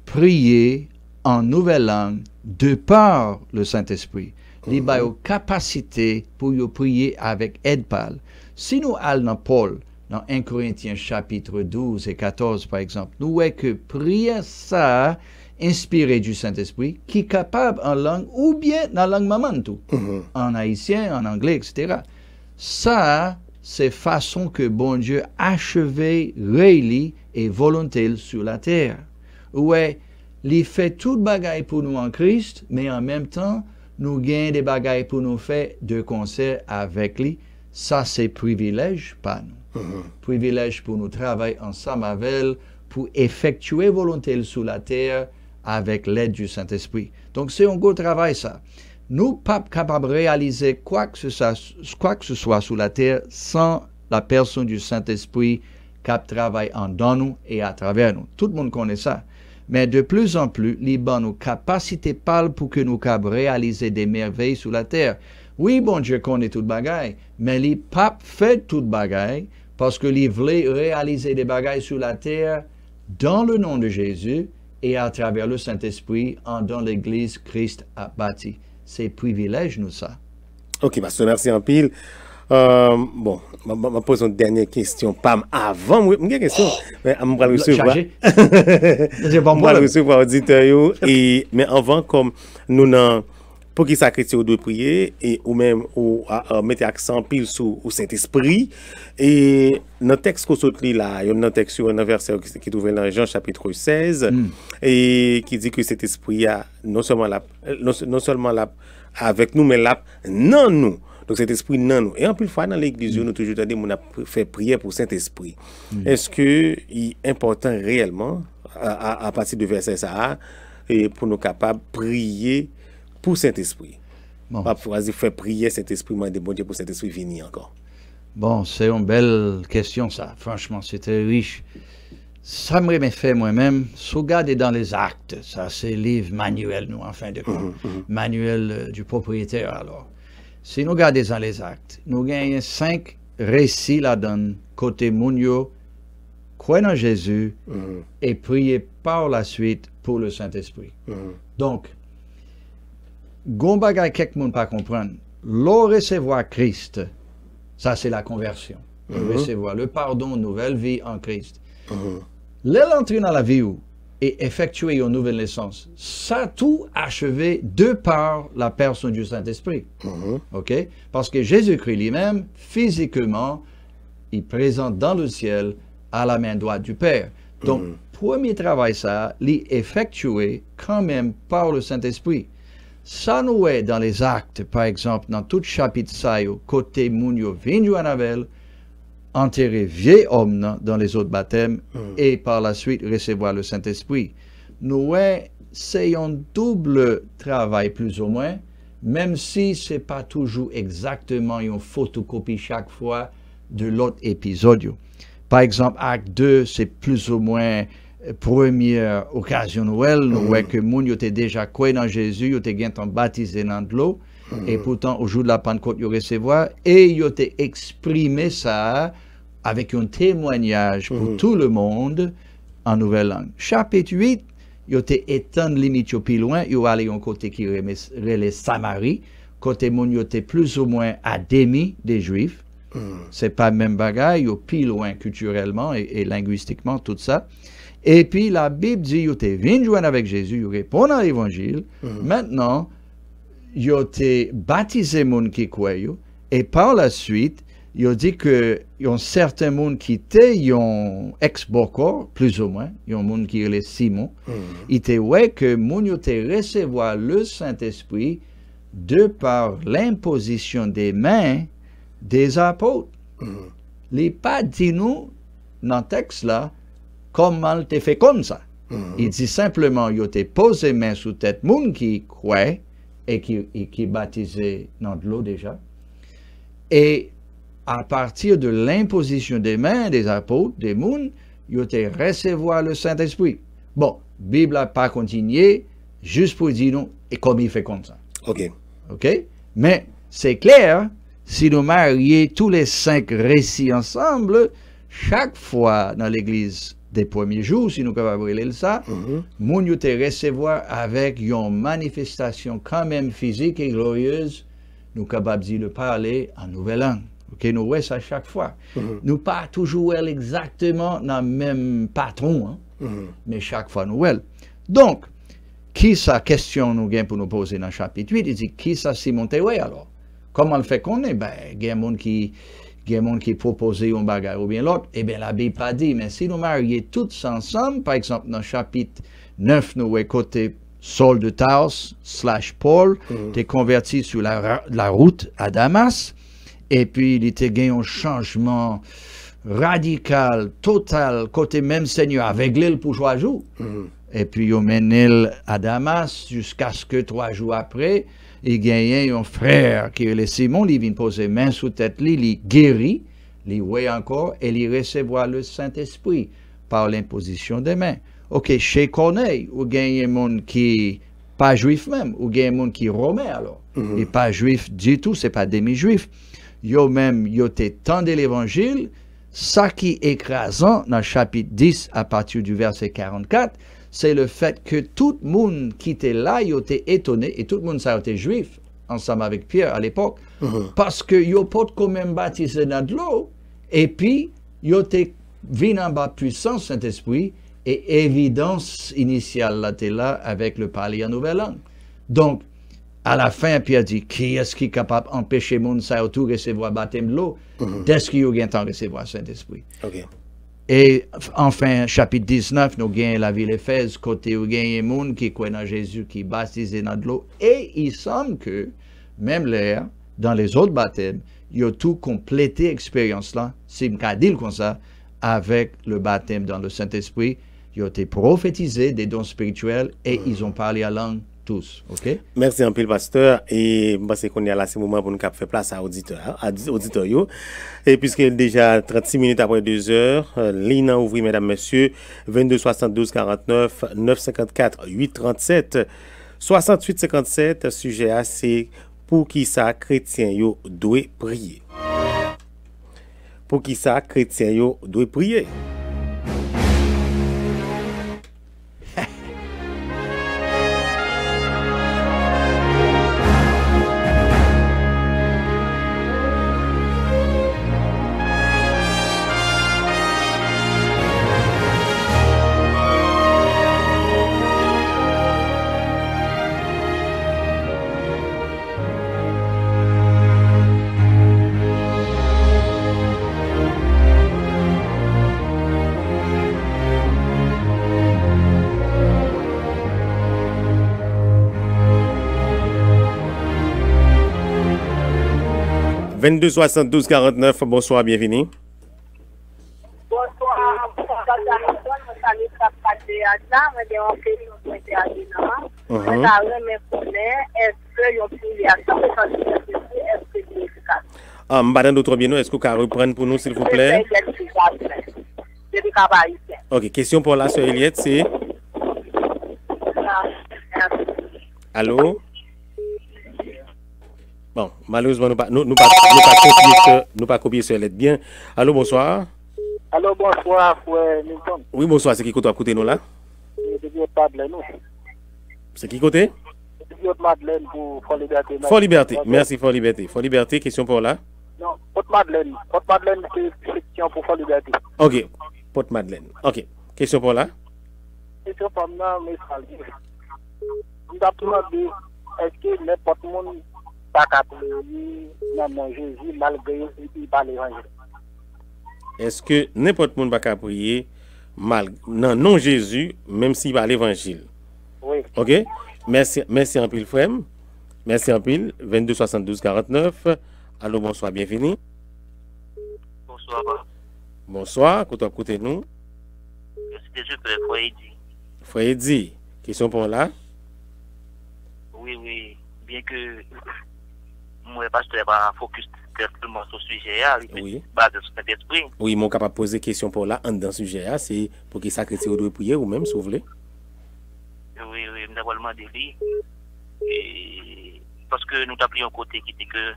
prier en nouvelle langue de par le Saint-Esprit. Il a une capacité pour yo prier avec aide pâle. Si nous allons dans Paul, dans 1 Corinthiens chapitre 12 et 14 par exemple, nous voyons que prière ça inspiré du Saint-Esprit, qui est capable en langue ou bien dans la langue maman tout, en haïtien, en anglais, etc. Ça, c'est façon que bon Dieu achevé, réélit et volonté sur la terre. Ouais, il fait tout bagaille pour nous en Christ, mais en même temps, nous gagnons des bagailles pour nous faire de concert avec lui. Ça, c'est privilège, pas nous. Privilège pour nous travailler ensemble avec elle, pour effectuer volonté sur la terre avec l'aide du Saint-Esprit. Donc, c'est un gros travail, ça. Nous pas capables de réaliser quoi que ce soit sur la terre sans la personne du Saint-Esprit qui travaille en dans nous et à travers nous. Tout le monde connaît ça. Mais de plus en plus, les nos capacités parlent pour que nous capables réaliser des merveilles sur la terre. Oui, bon Dieu connaît toute bagaille, mais les papes fait toute bagaille parce que les voulaient réaliser des bagailles sur la terre dans le nom de Jésus et à travers le Saint-Esprit dans l'Église Christ a bâti. C'est privilège, nous, ça. OK, pasteur, merci en pile. Bon, je vais poser une dernière question. Pam, avant, j'ai une question. Mais je vais recevoir. Je vais recevoir l'auditeur. Mais avant, comme nous n'avons pour qui sacré doit prier et ou même ou mettre accent pile sur le Saint-Esprit et dans le texte qu'on saute là, il y a un texte sur un verset qui est trouvé dans Jean chapitre 16 et qui dit que cet esprit a non seulement là avec nous mais là non nous. Donc cet esprit non nous. Et en plus fois dans l'église nous toujours dit on a fait prière pour Saint-Esprit. Est-ce que il est important réellement à partir de verset ça et pour nous capables prier pour Saint-Esprit? Bon. Pas choisir faire prier Saint-Esprit, demander bon Dieu pour Saint-Esprit venir encore. Bon, c'est une belle question ça. Franchement, c'est très riche. Ça me fait moi-même, sauvegarder dans les actes. Ça, c'est livre manuel, nous, en fin de compte. Manuel du propriétaire, alors. Si nous regardons dans les actes, nous gagnons 5 récits là-dedans, côté Mounio, croire en Jésus et prier par la suite pour le Saint-Esprit. Donc, Gombaga quelques monde pas comprendre. L'on recevoir Christ, ça c'est la conversion. Recevoir le pardon, nouvelle vie en Christ. L'entrée dans la vie et effectuer une nouvelle naissance, ça tout achevé de par la personne du Saint-Esprit. OK? Parce que Jésus-Christ lui-même, physiquement, il présente dans le ciel à la main droite du Père. Donc, premier travail, ça, l'est effectué quand même par le Saint-Esprit. Ça nous est dans les actes, par exemple, dans tout chapitre ça, côté Mounio Vinju Anavel, enterrer vieil homme dans les autres baptêmes et par la suite recevoir le Saint-Esprit. Nous, c'est un double travail plus ou moins, même si ce n'est pas toujours exactement une photocopie chaque fois de l'autre épisode. Par exemple, acte 2, c'est plus ou moins première occasion Noël, nous voyons que moun yo était déjà croyé dans Jésus, yo était baptisé dans de l'eau, et pourtant au jour de la Pentecôte yo recevoir et yo était exprimé ça avec un témoignage pour tout le monde en nouvelle langue. Chapitre 8, yo était étendre limite plus loin, yo allé un côté qui relève Samarie, côté moun yo était plus ou moins à demi des Juifs. C'est pas le même bagaille, yo plus loin culturellement et linguistiquement tout ça. Et puis la Bible dit, yo te venu joindre avec Jésus, yo répond à l'évangile. Maintenant, yo te baptisé moun qui croit yo, et par la suite, yo dit que yon certain moun qui te yon ex-bokor, plus ou moins, yon moun qui est les Simon, il te ouais que moun yo te recevoir le Saint-Esprit de par l'imposition des mains des apôtres. Les pas dit nous, dans le texte là, comment il te fait comme ça. Il dit simplement, il te posé main sous tête moun qui croit et qui baptisé dans de l'eau déjà. Et à partir de l'imposition des mains des apôtres, des moun, il te recevoir le Saint-Esprit. Bon, Bible n'a pas continué, juste pour dire non, et comme il fait comme ça. OK. OK? Mais c'est clair, si nous marions tous les 5 récits ensemble, chaque fois dans l'église des premiers jours, si nous sommes capables de lire ça, nous te recevoir avec une manifestation quand même physique et glorieuse, nous sommes capables de parler en nouvelle langue. OK, nous voyons ça chaque fois. Nous pas toujours exactement dans le même patron, mais chaque fois nous voyons. Donc, qui sa question nous gagne pour nous poser dans le chapitre 8, il dit, qui ça Simon Théoué alors? Comment le fait qu'on est? Ben, il y a un monde qui propose un bagage ou bien l'autre. Eh bien, la Bible pas dit, mais si nous marions tous ensemble, par exemple, dans le chapitre 9, nous voyons côté Saul de Tarse / Paul, t'es converti sur la route à Damas, et puis il était gagné un changement radical, total, côté même Seigneur, avec l'île pour 3 jours. Et puis il mené à Damas jusqu'à ce que 3 jours après, il gagnait un frère qui est le Simon, il vient poser main sous tête, il guérit, il voit encore, et il recevoir le Saint-Esprit par l'imposition des mains. OK, chez Corneille, il gagne un monde qui pas juif même, ou gagne un monde qui est romain alors, et pas juif du tout, c'est pas demi-juif. Yo même, yo te tendé l'évangile, ça qui est écrasant dans le chapitre 10 à partir du verset 44, c'est le fait que tout le monde qui était là, il était étonné, et tout le monde ça était juif, ensemble avec Pierre à l'époque, parce que il pas quand même baptisé dans de l'eau, et puis il était venu en bas puissance Saint-Esprit, et évidence initiale là, était là avec le parler en nouvelle langue. Donc, à la fin, Pierre dit, qui est-ce qui est capable d'empêcher le monde ça autour de recevoir le baptême de l'eau, dès qu'il y a un temps de recevoir Saint-Esprit. OK. Et enfin, chapitre 19, nous gagnons la ville d'Éphèse, côté où gagne un monde qui croit dans Jésus, qui est baptisé dans de l'eau. Et il semble que, même l'air, dans les autres baptêmes, il a tout complété l'expérience là, si je peux dire comme ça, avec le baptême dans le Saint-Esprit. Ils ont été prophétisés des dons spirituels et ils ont parlé à langue tous. OK? Merci un peu, le pasteur. Et je pense qu'on est là, c'est le moment pour nous faire place à auditeur, yo. Et puisque déjà 36 minutes après 2 heures, ligne ouvri, mesdames, messieurs, 22 72 49 954 837 68 57. Sujet assez pour qui ça chrétien yo doit prier. Pour qui ça chrétien yo doit prier. « 22 72 49, bonsoir, bienvenue. Bonsoir, Madame Doctor Bieno, est-ce que vous pouvez reprendre pour nous, s'il vous plaît? Ok, question pour la sœur Eliette, c'est... Allô? Bon, malheureusement, nous pas copier sur l'aide bien. Allô, bonsoir. Allô, bonsoir, frère Milton. Oui, bonsoir, c'est qui côté à côté nous là? C'est qui côté? Madeleine pour Fort Liberté. Fort Liberté, merci Fort Liberté. Fort Liberté, question pour là? Non, Porte Madeleine. Porte Madeleine, c'est question pour Fort Liberté. Ok, Porte Madeleine. Ok, question pour là? Question pour moi, mais ça dit. Nous avons demandé, est-ce que n'importe monde pas capable de Jésus malgré qu'il parle l'évangile? Est-ce que n'importe monde pas prier non Jésus même s'il parle l'évangile? Oui. OK? Merci en pile frère. Merci en pile 22 72 49. Allô, bonsoir, bienvenue. Bonsoir. Bonsoir, écoutez nous. Est-ce que je peux Freddy? Freddy, question pour là? Oui, bien que moi pasteur pas focus directement sur le sujet oui. Basé sur cet esprit. Oui, mon capable poser question pour là dans le sujet c'est pour qui ça chrétien doit prier ou même si vous voulez. Oui, je vais demander lui. Et parce que nous t'appelons un côté qui dit que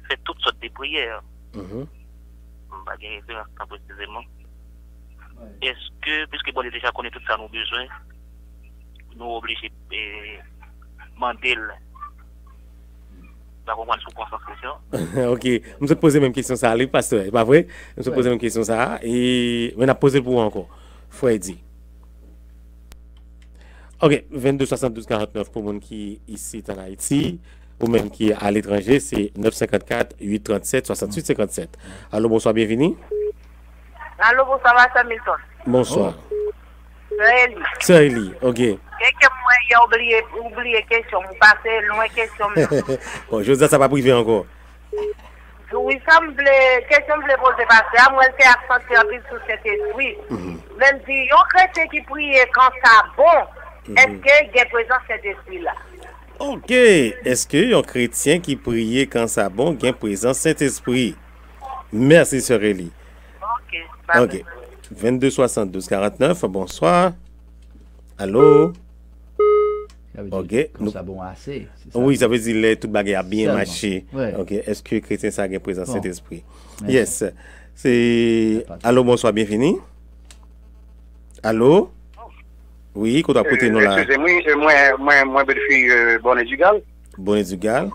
fait toutes sortes de prières. Pas de référence précisément. Est-ce que puisque bon déjà connaît tout ça nos besoins, nous obligés demander la comprendre sous concentration. OK, je me poser même question ça, pasteur, pas vrai? Je me poser même question ça et on a posé pour encore. Freddy. OK, 22 72 49 pour monde qui ici en Haïti ou même qui est à l'étranger, c'est 954 837 68 57. Allô, bonsoir, bienvenue. Allô, bonsoir, Milton. Bonsoir. Eli. Sœur Eli, OK. Quelqu'un a oublié question, vous passez loin question. Bon, je dis ça pas privé encore. Oui, ça me plaît, question me plaît poser parce que moi c'est accentué un peu sur cet esprit. Même si yon chrétien qui prie quand ça bon, est-ce que y a présence cet esprit là? OK, est-ce que yon chrétien qui prie quand ça bon, y a présence Saint-Esprit? Merci sœur Eli. OK. 22 72 49, bonsoir. Allô? OK. Ça bon assez. Oui, ça veut dire que toute bagarre a bien marché. Ouais. OK. Est-ce que chrétien ça a présence Saint-Esprit? Yes. C'est allô, bonsoir, bienvenue. Allô? Oui, qu'on doit côté nous là. Excusez-moi, moi belle-fille Bonnet Dugal. Bonnet Dugal.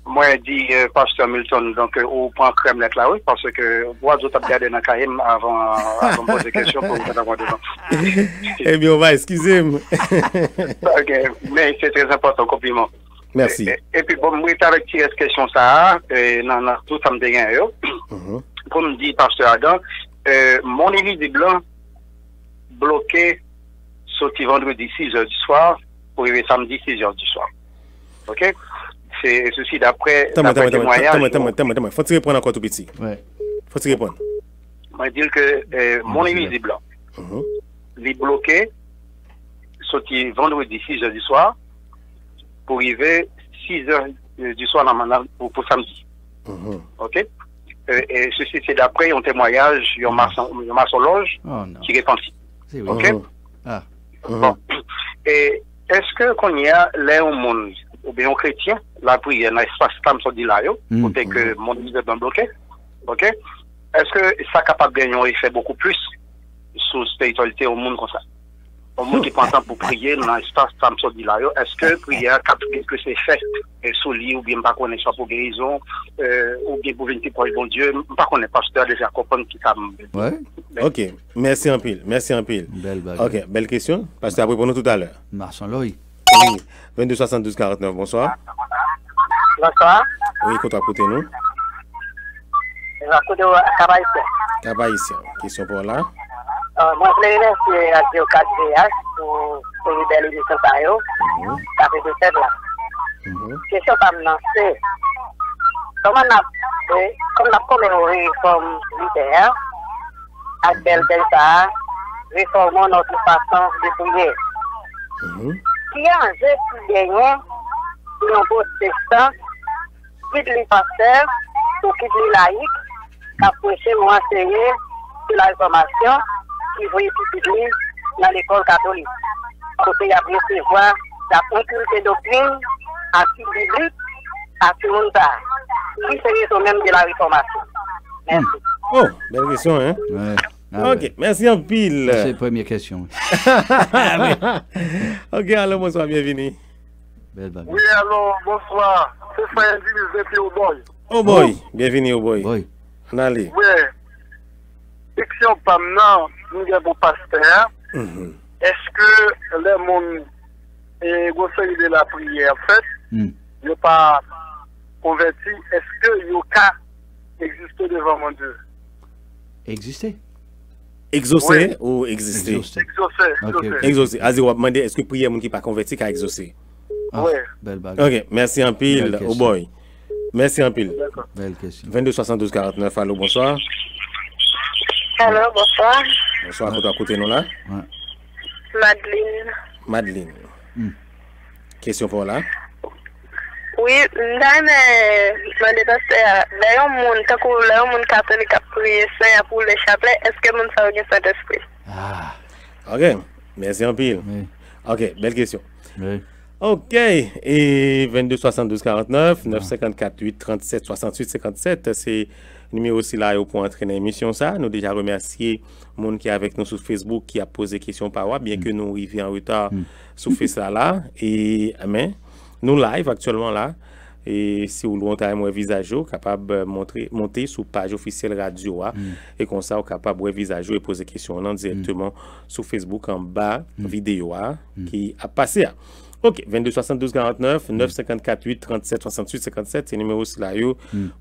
Moi dit pasteur Milton donc au point crème lettre là oui parce que moi d'autres regarder dans Karim avant de poser question pour vous avoir devant. Eh bien on va excusez-moi. OK, mais c'est très important compliment. Merci. Et puis bon moi avec cette question ça non tout ça me dégaine pour me dire pasteur Adam mon église blanc bloqué sorti vendredi 6h du soir pour arriver samedi 6h du soir. OK? C'est ceci d'après témoignage. Faut te répondre encore tout petit. Ouais. Faut te répondre. Je dire que mon église est blanc. Il est bloqué, sorti vendredi 6h du soir, pour arriver 6 heures du soir pour samedi. OK? Et ceci, c'est d'après un témoignage, un maçon-loge qui repentit. OK? Bon. Et est-ce que qu'on y a là un monde, ou bien un chrétien, la prière dans l'espace comme ça dit là, pour que mon monde est bloqué? OK? Est-ce que ça est capable de gagner un effet beaucoup plus sur la spiritualité au monde comme ça? Au monde qui prend temps pour prier dans l'espace comme ça dit là, est-ce que prière capable que c'est fait sur lui ou bien pas connaître soit pour guérison ou bien pour venir proche bon Dieu, pas connaître pasteur déjà comprendre qui ça. Ouais. OK, merci en pile. Belle OK, belle question. Pasteur après pour nous tout à l'heure. Marchand Loïc. Oui. 22 72 49. Bonsoir. Bonsoir. Oui, qu'on écouter nous. Je vais Cabaïsien. Cabaïsien. Question pour là. Moi, je voulais remercier Radio 4CH pour une belle émission. Ça fait de tête là. Question pas me lancer. Comment on a commémoré comme leader, avec belle ça, réformons notre façon de prier. Qui a un jeu qui gagne, qui ont protestant, qui les pasteurs, ou qui les laïcs, qui approchent ou enseigner sur la réformation, qui voient publier dans l'école catholique. Pour qu'il y a recevoir la inculté doctrine, à qui biblique, à tout le monde. Qui serait au même de la réformation. Merci. Oh, belle question, hein? Ouais. OK, merci en pile. C'est la première question. OK, alors bonsoir, bienvenue. Belle bague. Oui, alors, bonsoir. C'est Frère Divis depuis au boy. Oh boy, bienvenue au boy. Oui. On allait. Oui. Section PAMNA, nous avons pasteur. Est-ce que le monde est conseillé de la prière, en fait, il n'est pas converti? Est-ce que il y a cas exister devant mon Dieu? Exister? Exaucer ou exister? Exaucer. Exaucer. Azé, on va demander, est-ce que prière, qui n'est pas converti, qu'à exaucer? Oui. Belle bague. OK, merci en pile, oh boy. Merci en pile. Belle question. 22 72 49, allô, bonsoir. Allô, bonsoir. Bonsoir, à côté nous là. Madeleine. Question pour là. Oui, je d'ailleurs, mon catholique a prié pour le chapelet, est-ce que mon ça a Saint-Esprit? OK, merci en pile. Oui. OK, belle question. Oui. OK, et 22 72 49 954 8 37 68 57, c'est numéro aussi là pour entraîner l'émission ça. Nous déjà remercier les gens qui est avec nous sur Facebook qui a posé question par WhatsApp, bien que nous arrivions en retard sur Facebook là. Et mais nous live actuellement là. Et si vous voulez un visage, capable de monter sur page officielle radio et comme ça, vous capable de visage et poser question directement sur Facebook en bas vidéo qui a passé. OK, 22 72 49 954 8 37 68 57, c'est le numéro là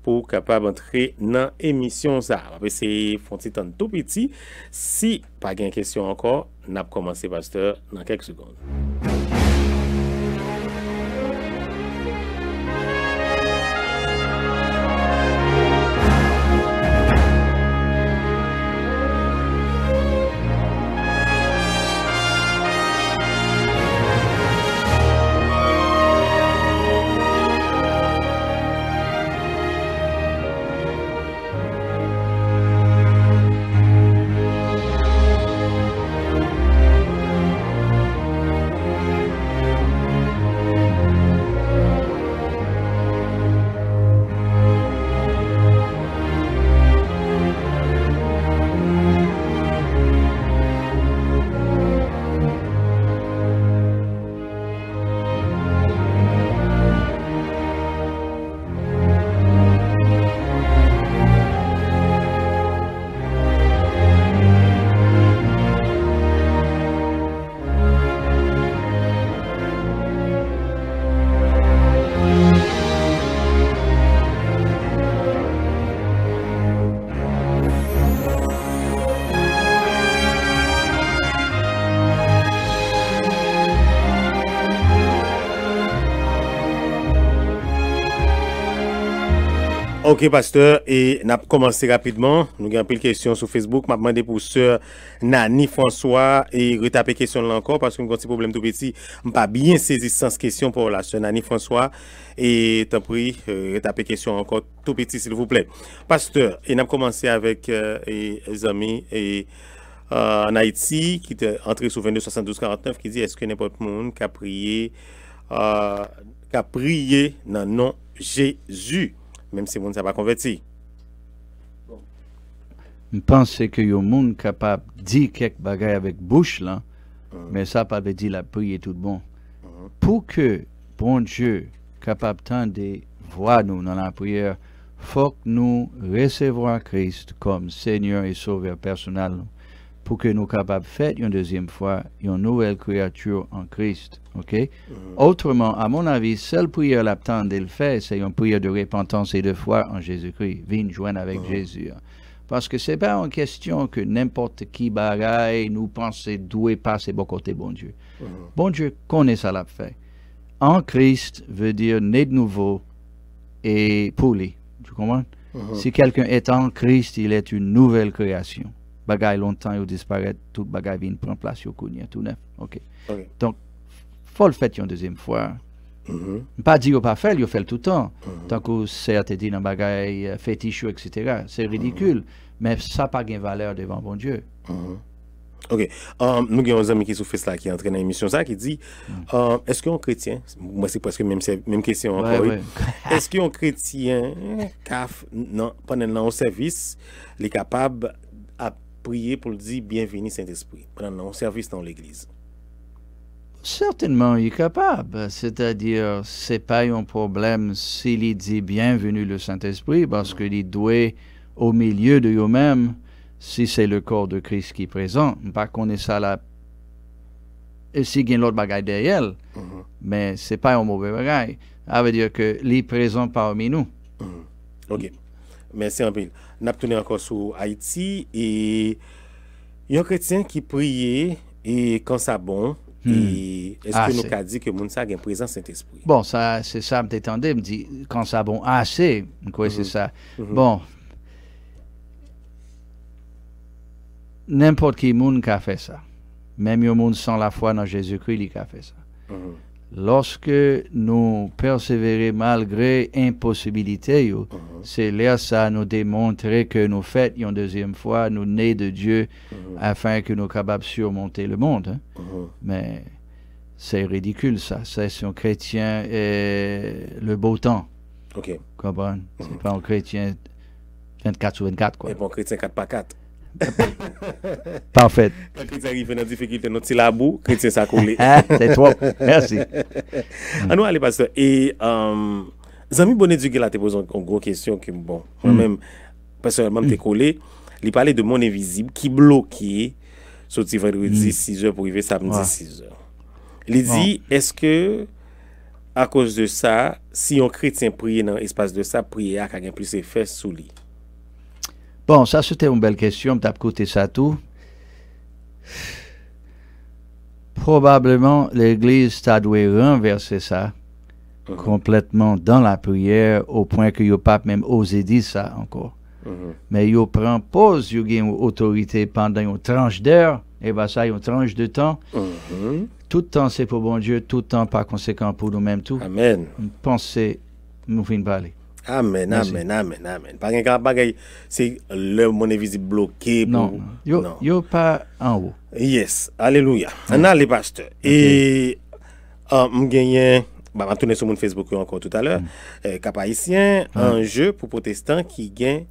pour capable entrer dans l'émission ça. C'est font tout petit. Si pas de question encore, n'a commencé pasteur dans quelques secondes. Ok, pasteur, et n'a commencé rapidement. Nous avons pris une question sur Facebook. M'a demandé pour sœur Nani François et retaper question là encore parce que nous avons un problème tout petit. Pas bien saisi sans question pour la sœur Nani François. Et t'en prie, retaper question encore tout petit s'il vous plaît. Pasteur, et n'a commencé avec les amis et en Haïti qui était entré sur 22 72 49 qui dit est-ce que n'importe monde qui a prié dans le nom Jésus même si monde ça pas converti. Je pense que y a un monde capable de dire quelques bagages avec bouche là, mais ça pas veut dire la prière tout bon. Pour que bon Dieu capable de voir nous dans la prière, faut que nous recevoir Christ comme Seigneur et Sauveur personnel pour que nous capables de faire une deuxième fois une nouvelle créature en Christ. Ok? Autrement, à mon avis, seule prière l'attente de le faire, c'est une prière de repentance et de foi en Jésus-Christ. Viens joindre avec Jésus. Parce que c'est pas une question que n'importe qui bagaille nous pense doué passer bon côté bon Dieu. Bon Dieu connaît ça l'a fait. En Christ veut dire né de nouveau et pour lui. Tu comprends? Si quelqu'un est en Christ, il est une nouvelle création. Bagaille longtemps, il disparaît, tout bagaille vient prendre place, il connaît tout neuf. Ok. Donc, faut le faire une deuxième fois. Pas dire pas faire, il fait tout le temps. Tant que c'est dit dans bagaille fétiche, etc. C'est ridicule. Mais ça n'a pas de valeur devant bon Dieu. Ok. Nous avons un ami qui souffre ça, qui est entré dans l'émission, ça, qui dit est-ce qu'un chrétien, moi c'est presque même question encore, est-ce qu'un chrétien, pendant le service, il est capable de prier pour dire bienvenue Saint-Esprit, pendant le service dans l'église? Certainement, il est capable. C'est-à-dire, ce n'est pas un problème s'il dit bienvenue le Saint-Esprit, parce qu'il doit au milieu de lui-même, si c'est le corps de Christ qui est présent. Pas qu'on est ça là. Et si il y a l'autre bagaille derrière, mais ce n'est pas un mauvais bagaille. Ça veut dire qu'il est présent parmi nous. Ok. Merci un peu. Nous avons tourné encore sur Haïti et il y a un chrétien qui priait et quand ça bon. Et est-ce que nous avons dit que Mounsa a une présence Saint-Esprit? Bon, ça, c'est ça, je me dit, quand ça bon, c'est ça. Bon, n'importe qui monde qui a fait ça. Même le monde sans la foi dans Jésus-Christ, il a fait ça. Lorsque nous persévérons malgré impossibilité, c'est là ça nous démontrer que nous faisons une deuxième fois, nous nés de Dieu, afin que nous soyons capables de surmonter le monde. Mais c'est ridicule ça. C'est un chrétien le beau temps. Ok. Comprends? C'est pas un chrétien 24 sur 24 quoi. Et pas un chrétien 4 par 4. Parfait. Quand chrétien arrive dans difficulté, notre syllabou, chrétien ça coulé. C'est trop. Merci. Nous allons passer. Et Zami Bonnet-Duguay là te pose une grosse question que bon, moi-même personnellement t'ai collé. Il parlait de monde invisible qui bloqué sorti vendredi 6h pour arriver samedi 6h. Il dit est-ce que à cause de ça, si un chrétien prie dans l'espace de ça, prier a quelqu'un plus effet sous lui? Bon, ça c'était une belle question, tu as écouté ça tout. Probablement l'Église t'a dû renverser ça complètement dans la prière au point que yo pas même osé dire ça encore. Mais yo prend pause, yo gagne autorité pendant une tranche d'heure, et bah ça une tranche de temps. Tout le temps c'est pour bon Dieu, tout le temps par conséquent pour nous-mêmes tout. Amen. Pensez, nous finissons parler. Amen, Merci. amen. Pas un bagay, c'est le monde invisible bloqué. Non, yo pas en haut. Yes, alléluia. On a les pasteurs. Et on gagne, on tourner sur mon Facebook encore tout à l'heure, cap haïtien, un jeu pour protestants qui gagne,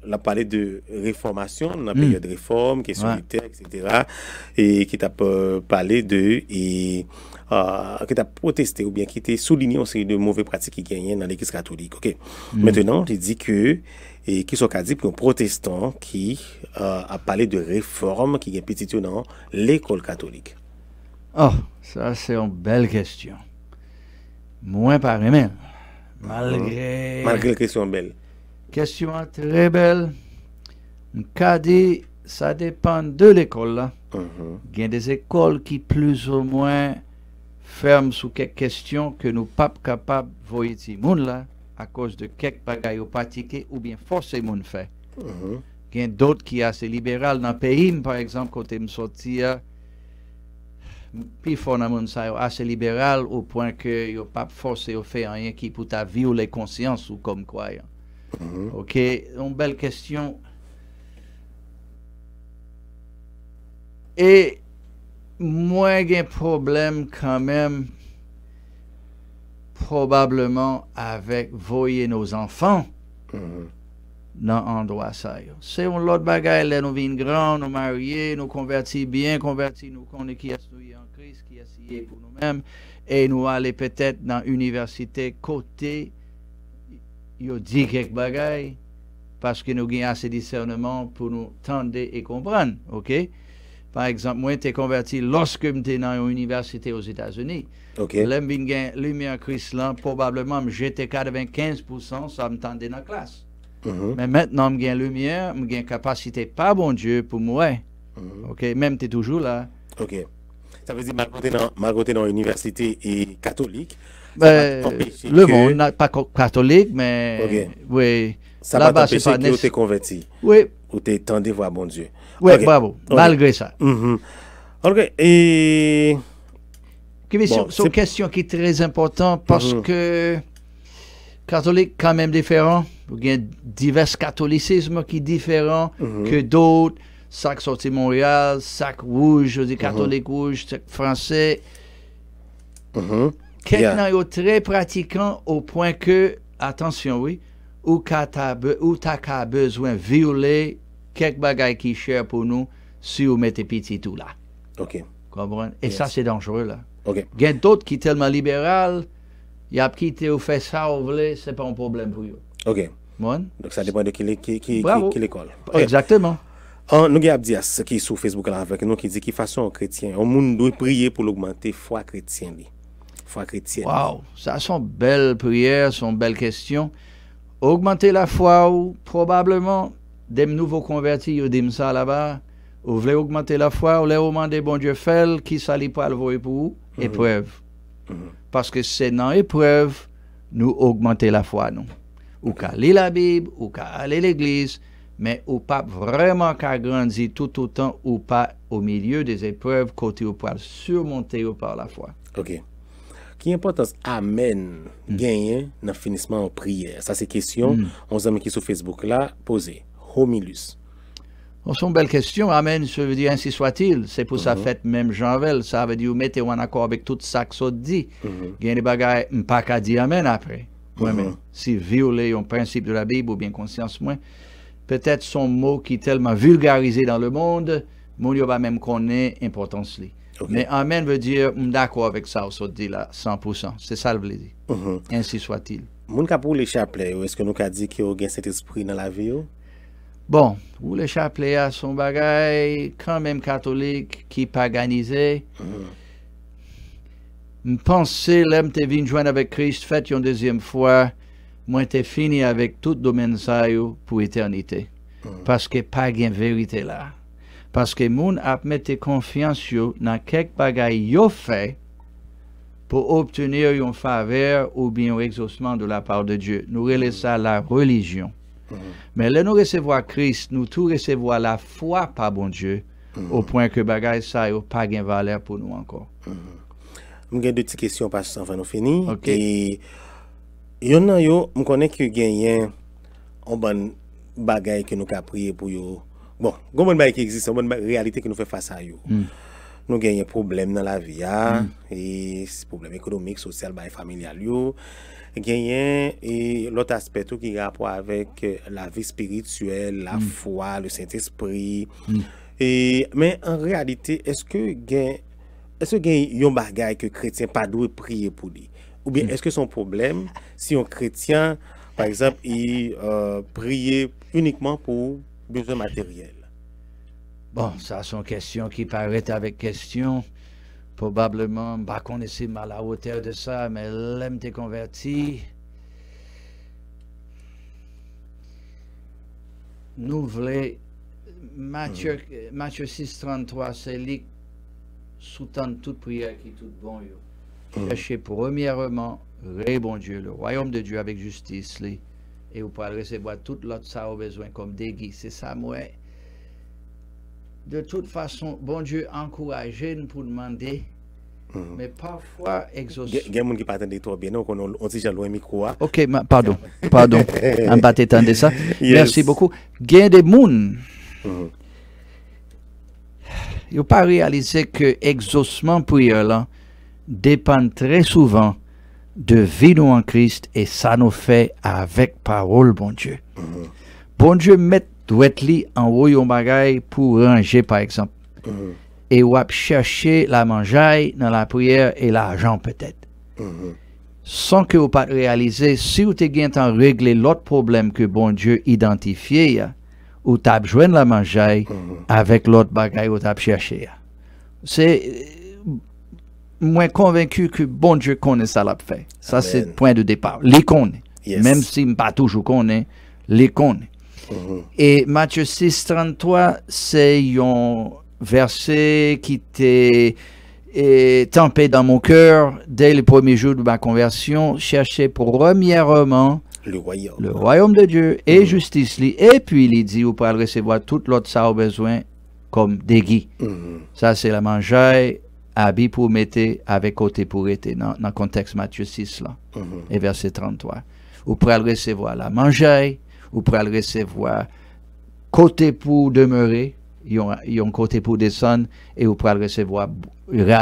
on a parlé de réformation, dans la période de réforme, question militaire, etc. Et qui t'a parlé de, et qui t'a protesté ou bien qui t'a souligné une série de mauvaises pratiques qui gagnaient dans l'église catholique. Ok. Maintenant, il dit que, et qui sont dit pour un protestant qui a parlé de réforme qui est petit dans l'école catholique. Oh, ça c'est une belle question. Moins par même. Malgré la question belle. Question très belle. Dit, ça dépend de l'école là. Il y a des écoles qui plus ou moins ferment sur quelques questions que nous pas capables de voir ici. Moun là, à cause de quelques bagailles pratiquées ou bien forcés mon fait. Il y a d'autres qui sont assez libérales dans le pays, par exemple, quand je sorti, puis fondamentalement ça assez libéral au point que il pas forcé à faire rien qui peut violer conscience ou comme quoi. OK, une belle question. Et moi j'ai un problème quand même probablement avec voyer nos enfants dans l'endroit ça. C'est un autre bagaille, là nous vîmes grands, nous mariés, nous convertis bien, nous connaissons qui est en Christ, qui est signé pour nous-mêmes, et nous aller peut-être dans l'université côté, il dit quelques bagailles, parce que nous avons assez de discernement pour nous tendre et comprendre, ok? Par exemple, moi, j'étais converti lorsque j'étais dans une université aux États-Unis. Okay. Là, j'ai lumière Christ là, probablement, j'étais 95%, ça me tendait dans la classe. Mais maintenant, j'ai lumière, j'ai capacité, pas bon Dieu, pour moi. Ok, même tu es toujours là. Ok. Ça veut dire, malgré dans l'université catholique, le monde n'est pas catholique, mais oui. Ça va t'empêcher que tu es converti. Oui. Ou tu es tendu voir bon Dieu. Oui, bravo. Malgré ça. Ok. Et. C'est une question qui est très importante parce que catholique quand même différent. Il y a divers catholicismes qui sont différents que d'autres. Sac sorti Montréal, sac rouge, je dis catholique rouge, sac français. Quelqu'un est très pratiquant au point que, attention, oui, ou t'as besoin de violer quelques bagailles qui sont chers pour nous si vous mettez petit tout là. Ok. Comprenez? Et ça, c'est dangereux là. Ok. Il y a d'autres qui sont tellement libéral, il y a quitté ou fait ça ou voulez, c'est pas un problème pour eux. Ok. Bon? Donc ça dépend de qui l'école. Exactement. Nous avons Abdias qui est sur Facebook là avec nous qui dit qu'il façon chrétien. On monde doit prier pour l'augmenter foi chrétienne. Foi chrétienne. Wow, ça sont belles prières, sont belles questions. Augmenter la foi ou probablement des nouveaux convertis, ils disent ça là-bas. Vous voulez augmenter la foi, vous voulez demander bon Dieu fait qui s'allie pas le voir pour vous, épreuve. Parce que c'est dans l'épreuve nous augmenter la foi nous. Ou qu'à lire la Bible, ou qu'à aller à l'église, mais ou pas vraiment qu'à grandir tout autant ou pas au milieu des épreuves côté ou pas surmonter ou par la foi. Ok. Qui importance amen gagner dans le finissement en prière? Ça c'est question. On amis qui sur Facebook là posé. Homilus. C'est une belle question. Amen, ça veut dire ainsi soit-il. C'est pour ça fait même Jean-Vel. Ça veut dire mettez en accord avec tout ça que ça dit. Il y a des bagailles, pas qu'à dire amen après. Si violer un principe de la Bible ou bien conscience moins, peut-être son mot qui est tellement vulgarisé dans le monde, mon Dieu va même connaître l'importance. Mais amen veut dire d'accord avec ça, ça dit là, 100%. C'est ça le veut dire. Ainsi soit-il. Mon cas pour les chapelets, est-ce que nous avons dit qu'il y a cet esprit dans la vie? Bon, pour les chapelets, son bagage quand même catholique qui paganisé. Je pense que l'homme te venu joindre avec Christ, fait une deuxième fois, moi t'es fini avec tout domaine ça pour l'éternité. Parce que pas de vérité là. Parce que moun a mis confiance dans quelques bagailles yo fait pour obtenir une faveur ou bien un exaucement de la part de Dieu. Nous relèvons ça la religion. Mais là nous recevons Christ, nous tout recevons la foi par bon Dieu, au point que bagaille ça n'a pas de valeur pour nous encore. J'ai deux petites questions parce que ça va nous finir. Et yo, je connais que gagne un bon bagaille que nous avons prié pour yo. Bon, il y a un bon bagaille qui existe, une bonne réalité que nous fait face à yo. Nous avons un problème dans la vie, et problème économique, social, familial yo. Et l'autre aspect qui a rapport avec la vie spirituelle, la foi, le Saint-Esprit. Mais en réalité, est-ce que y a un bagage que les chrétiens pas doivent prier pour lui? Ou bien est-ce que son problème, si un chrétien, par exemple, il prie uniquement pour besoin matériel? Bon, ça sont questions qui paraissent avec question. Probablement, pas connaissez mal à la hauteur de ça, mais l'homme t'est converti. Nous voulons, Matthieu 6,33, c'est lui sous-tend toute prière qui est toute bon. Cherchez premièrement bon Dieu, le royaume de Dieu avec justice, et vous pourrez recevoir tout l'autre ça au besoin comme déguis. C'est ça, moi. De toute façon, bon Dieu encourage-nous pour demander, mais parfois exaucer. Il y a des gens qui ne attendent pas bien, on dit loin micro. Ok, pardon, on ne pas t'étendre ça. Yes. Merci beaucoup. Il y a des gens. Il ne faut pas réaliser que l'exaucement prière là dépend très souvent de vie nous en Christ et ça nous fait avec parole, bon Dieu. Bon Dieu met douette-li en haut yon bagay pour ranger par exemple. Et ou chercher la mangeaille dans la prière et l'argent peut-être. Sans que vous pas réaliser si vous avez régler l'autre problème que bon Dieu identifié ou t'as besoin de la mangeaille avec l'autre bagay ou t'as cherché. C'est moins convaincu que bon Dieu connaît ça l'a fait. Ça c'est le point de départ. Les connaît. Yes. Même si pas toujours connaît, les connaît. Et Matthieu 6, 33, c'est un verset qui était tempé dans mon cœur dès le premier jour de ma conversion. Cherchez premièrement le royaume de Dieu et justice. Et puis il dit, vous pourrez recevoir tout l'autre ça au besoin comme déguis. Ça c'est la mangeaille, habit pour mettre avec côté pour être dans le contexte Matthieu 6 là. Et verset 33. Vous pourrez recevoir la mangeaille. Vous pourrez le recevoir côté pour demeurer, il y a un côté pour descendre, et vous pourrez le recevoir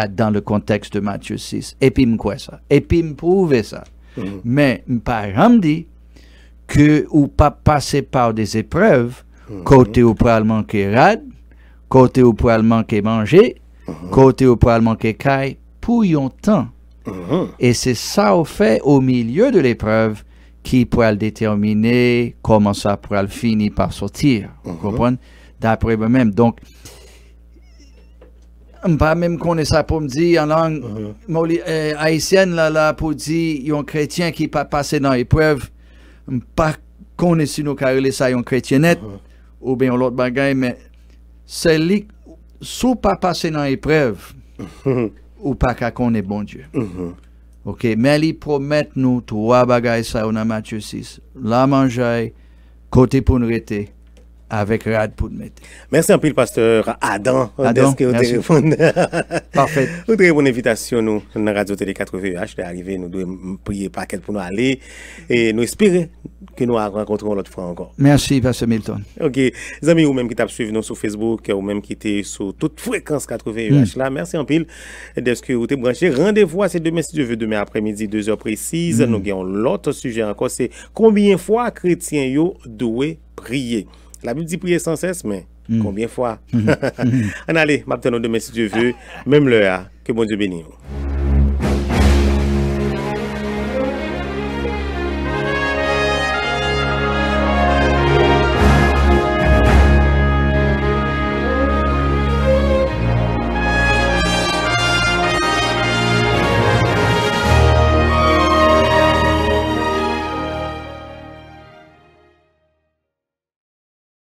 dans le contexte de Matthieu 6. Et puis, quoi ça? Et puis, me prouver ça. Mais, par exemple, dit que vous pas passer par des épreuves, côté vous pourrez manquer rad, côté vous pourrez manquer manger, côté vous pourrez manquer caille, pour un temps. Et c'est ça au fait au milieu de l'épreuve qui pourrait déterminer comment ça pourrait finir par sortir. Vous comprenez? D'après moi-même. Donc, je ne pas même connaître ça pour me dire en langue haïtienne, là, pour dire, il y a un chrétien qui pas passé dans l'épreuve. Je ne pas connaître si nous carrelons ça, un chrétiennette, ou bien l'autre bagaille, mais c'est lui, si pas passé dans l'épreuve, ou pas qu'à connaître bon Dieu. Ok, mais ils promettent nous trois bagailles ça dans Matthieu 6. La mangeaille, côté pour nous rester, avec rad pour nous mettre. Merci un peu, le pasteur Adam. Merci. Parfait. Une très bonne invitation, nous, dans Radio Télé 4VH, d'arriver, nous devons prier paquet pour nous aller, et nous espérer que nous rencontrons l'autre fois encore. Merci, pasteur Milton. Ok, les amis, ou même qui t'ont suivi nous sur Facebook, ou même qui étaient sur toute fréquence 4VH là, merci un peu de ce que vous êtes branché. Rendez-vous à ces demain, si Dieu veut, demain après-midi, 2h précises. Nous avons l'autre sujet encore, c'est combien de fois chrétiens doivent prier. La Bible dit prier sans cesse, mais combien de fois? On allez, maintenant demain, si Dieu veut, même l'heure, que bon Dieu bénisse.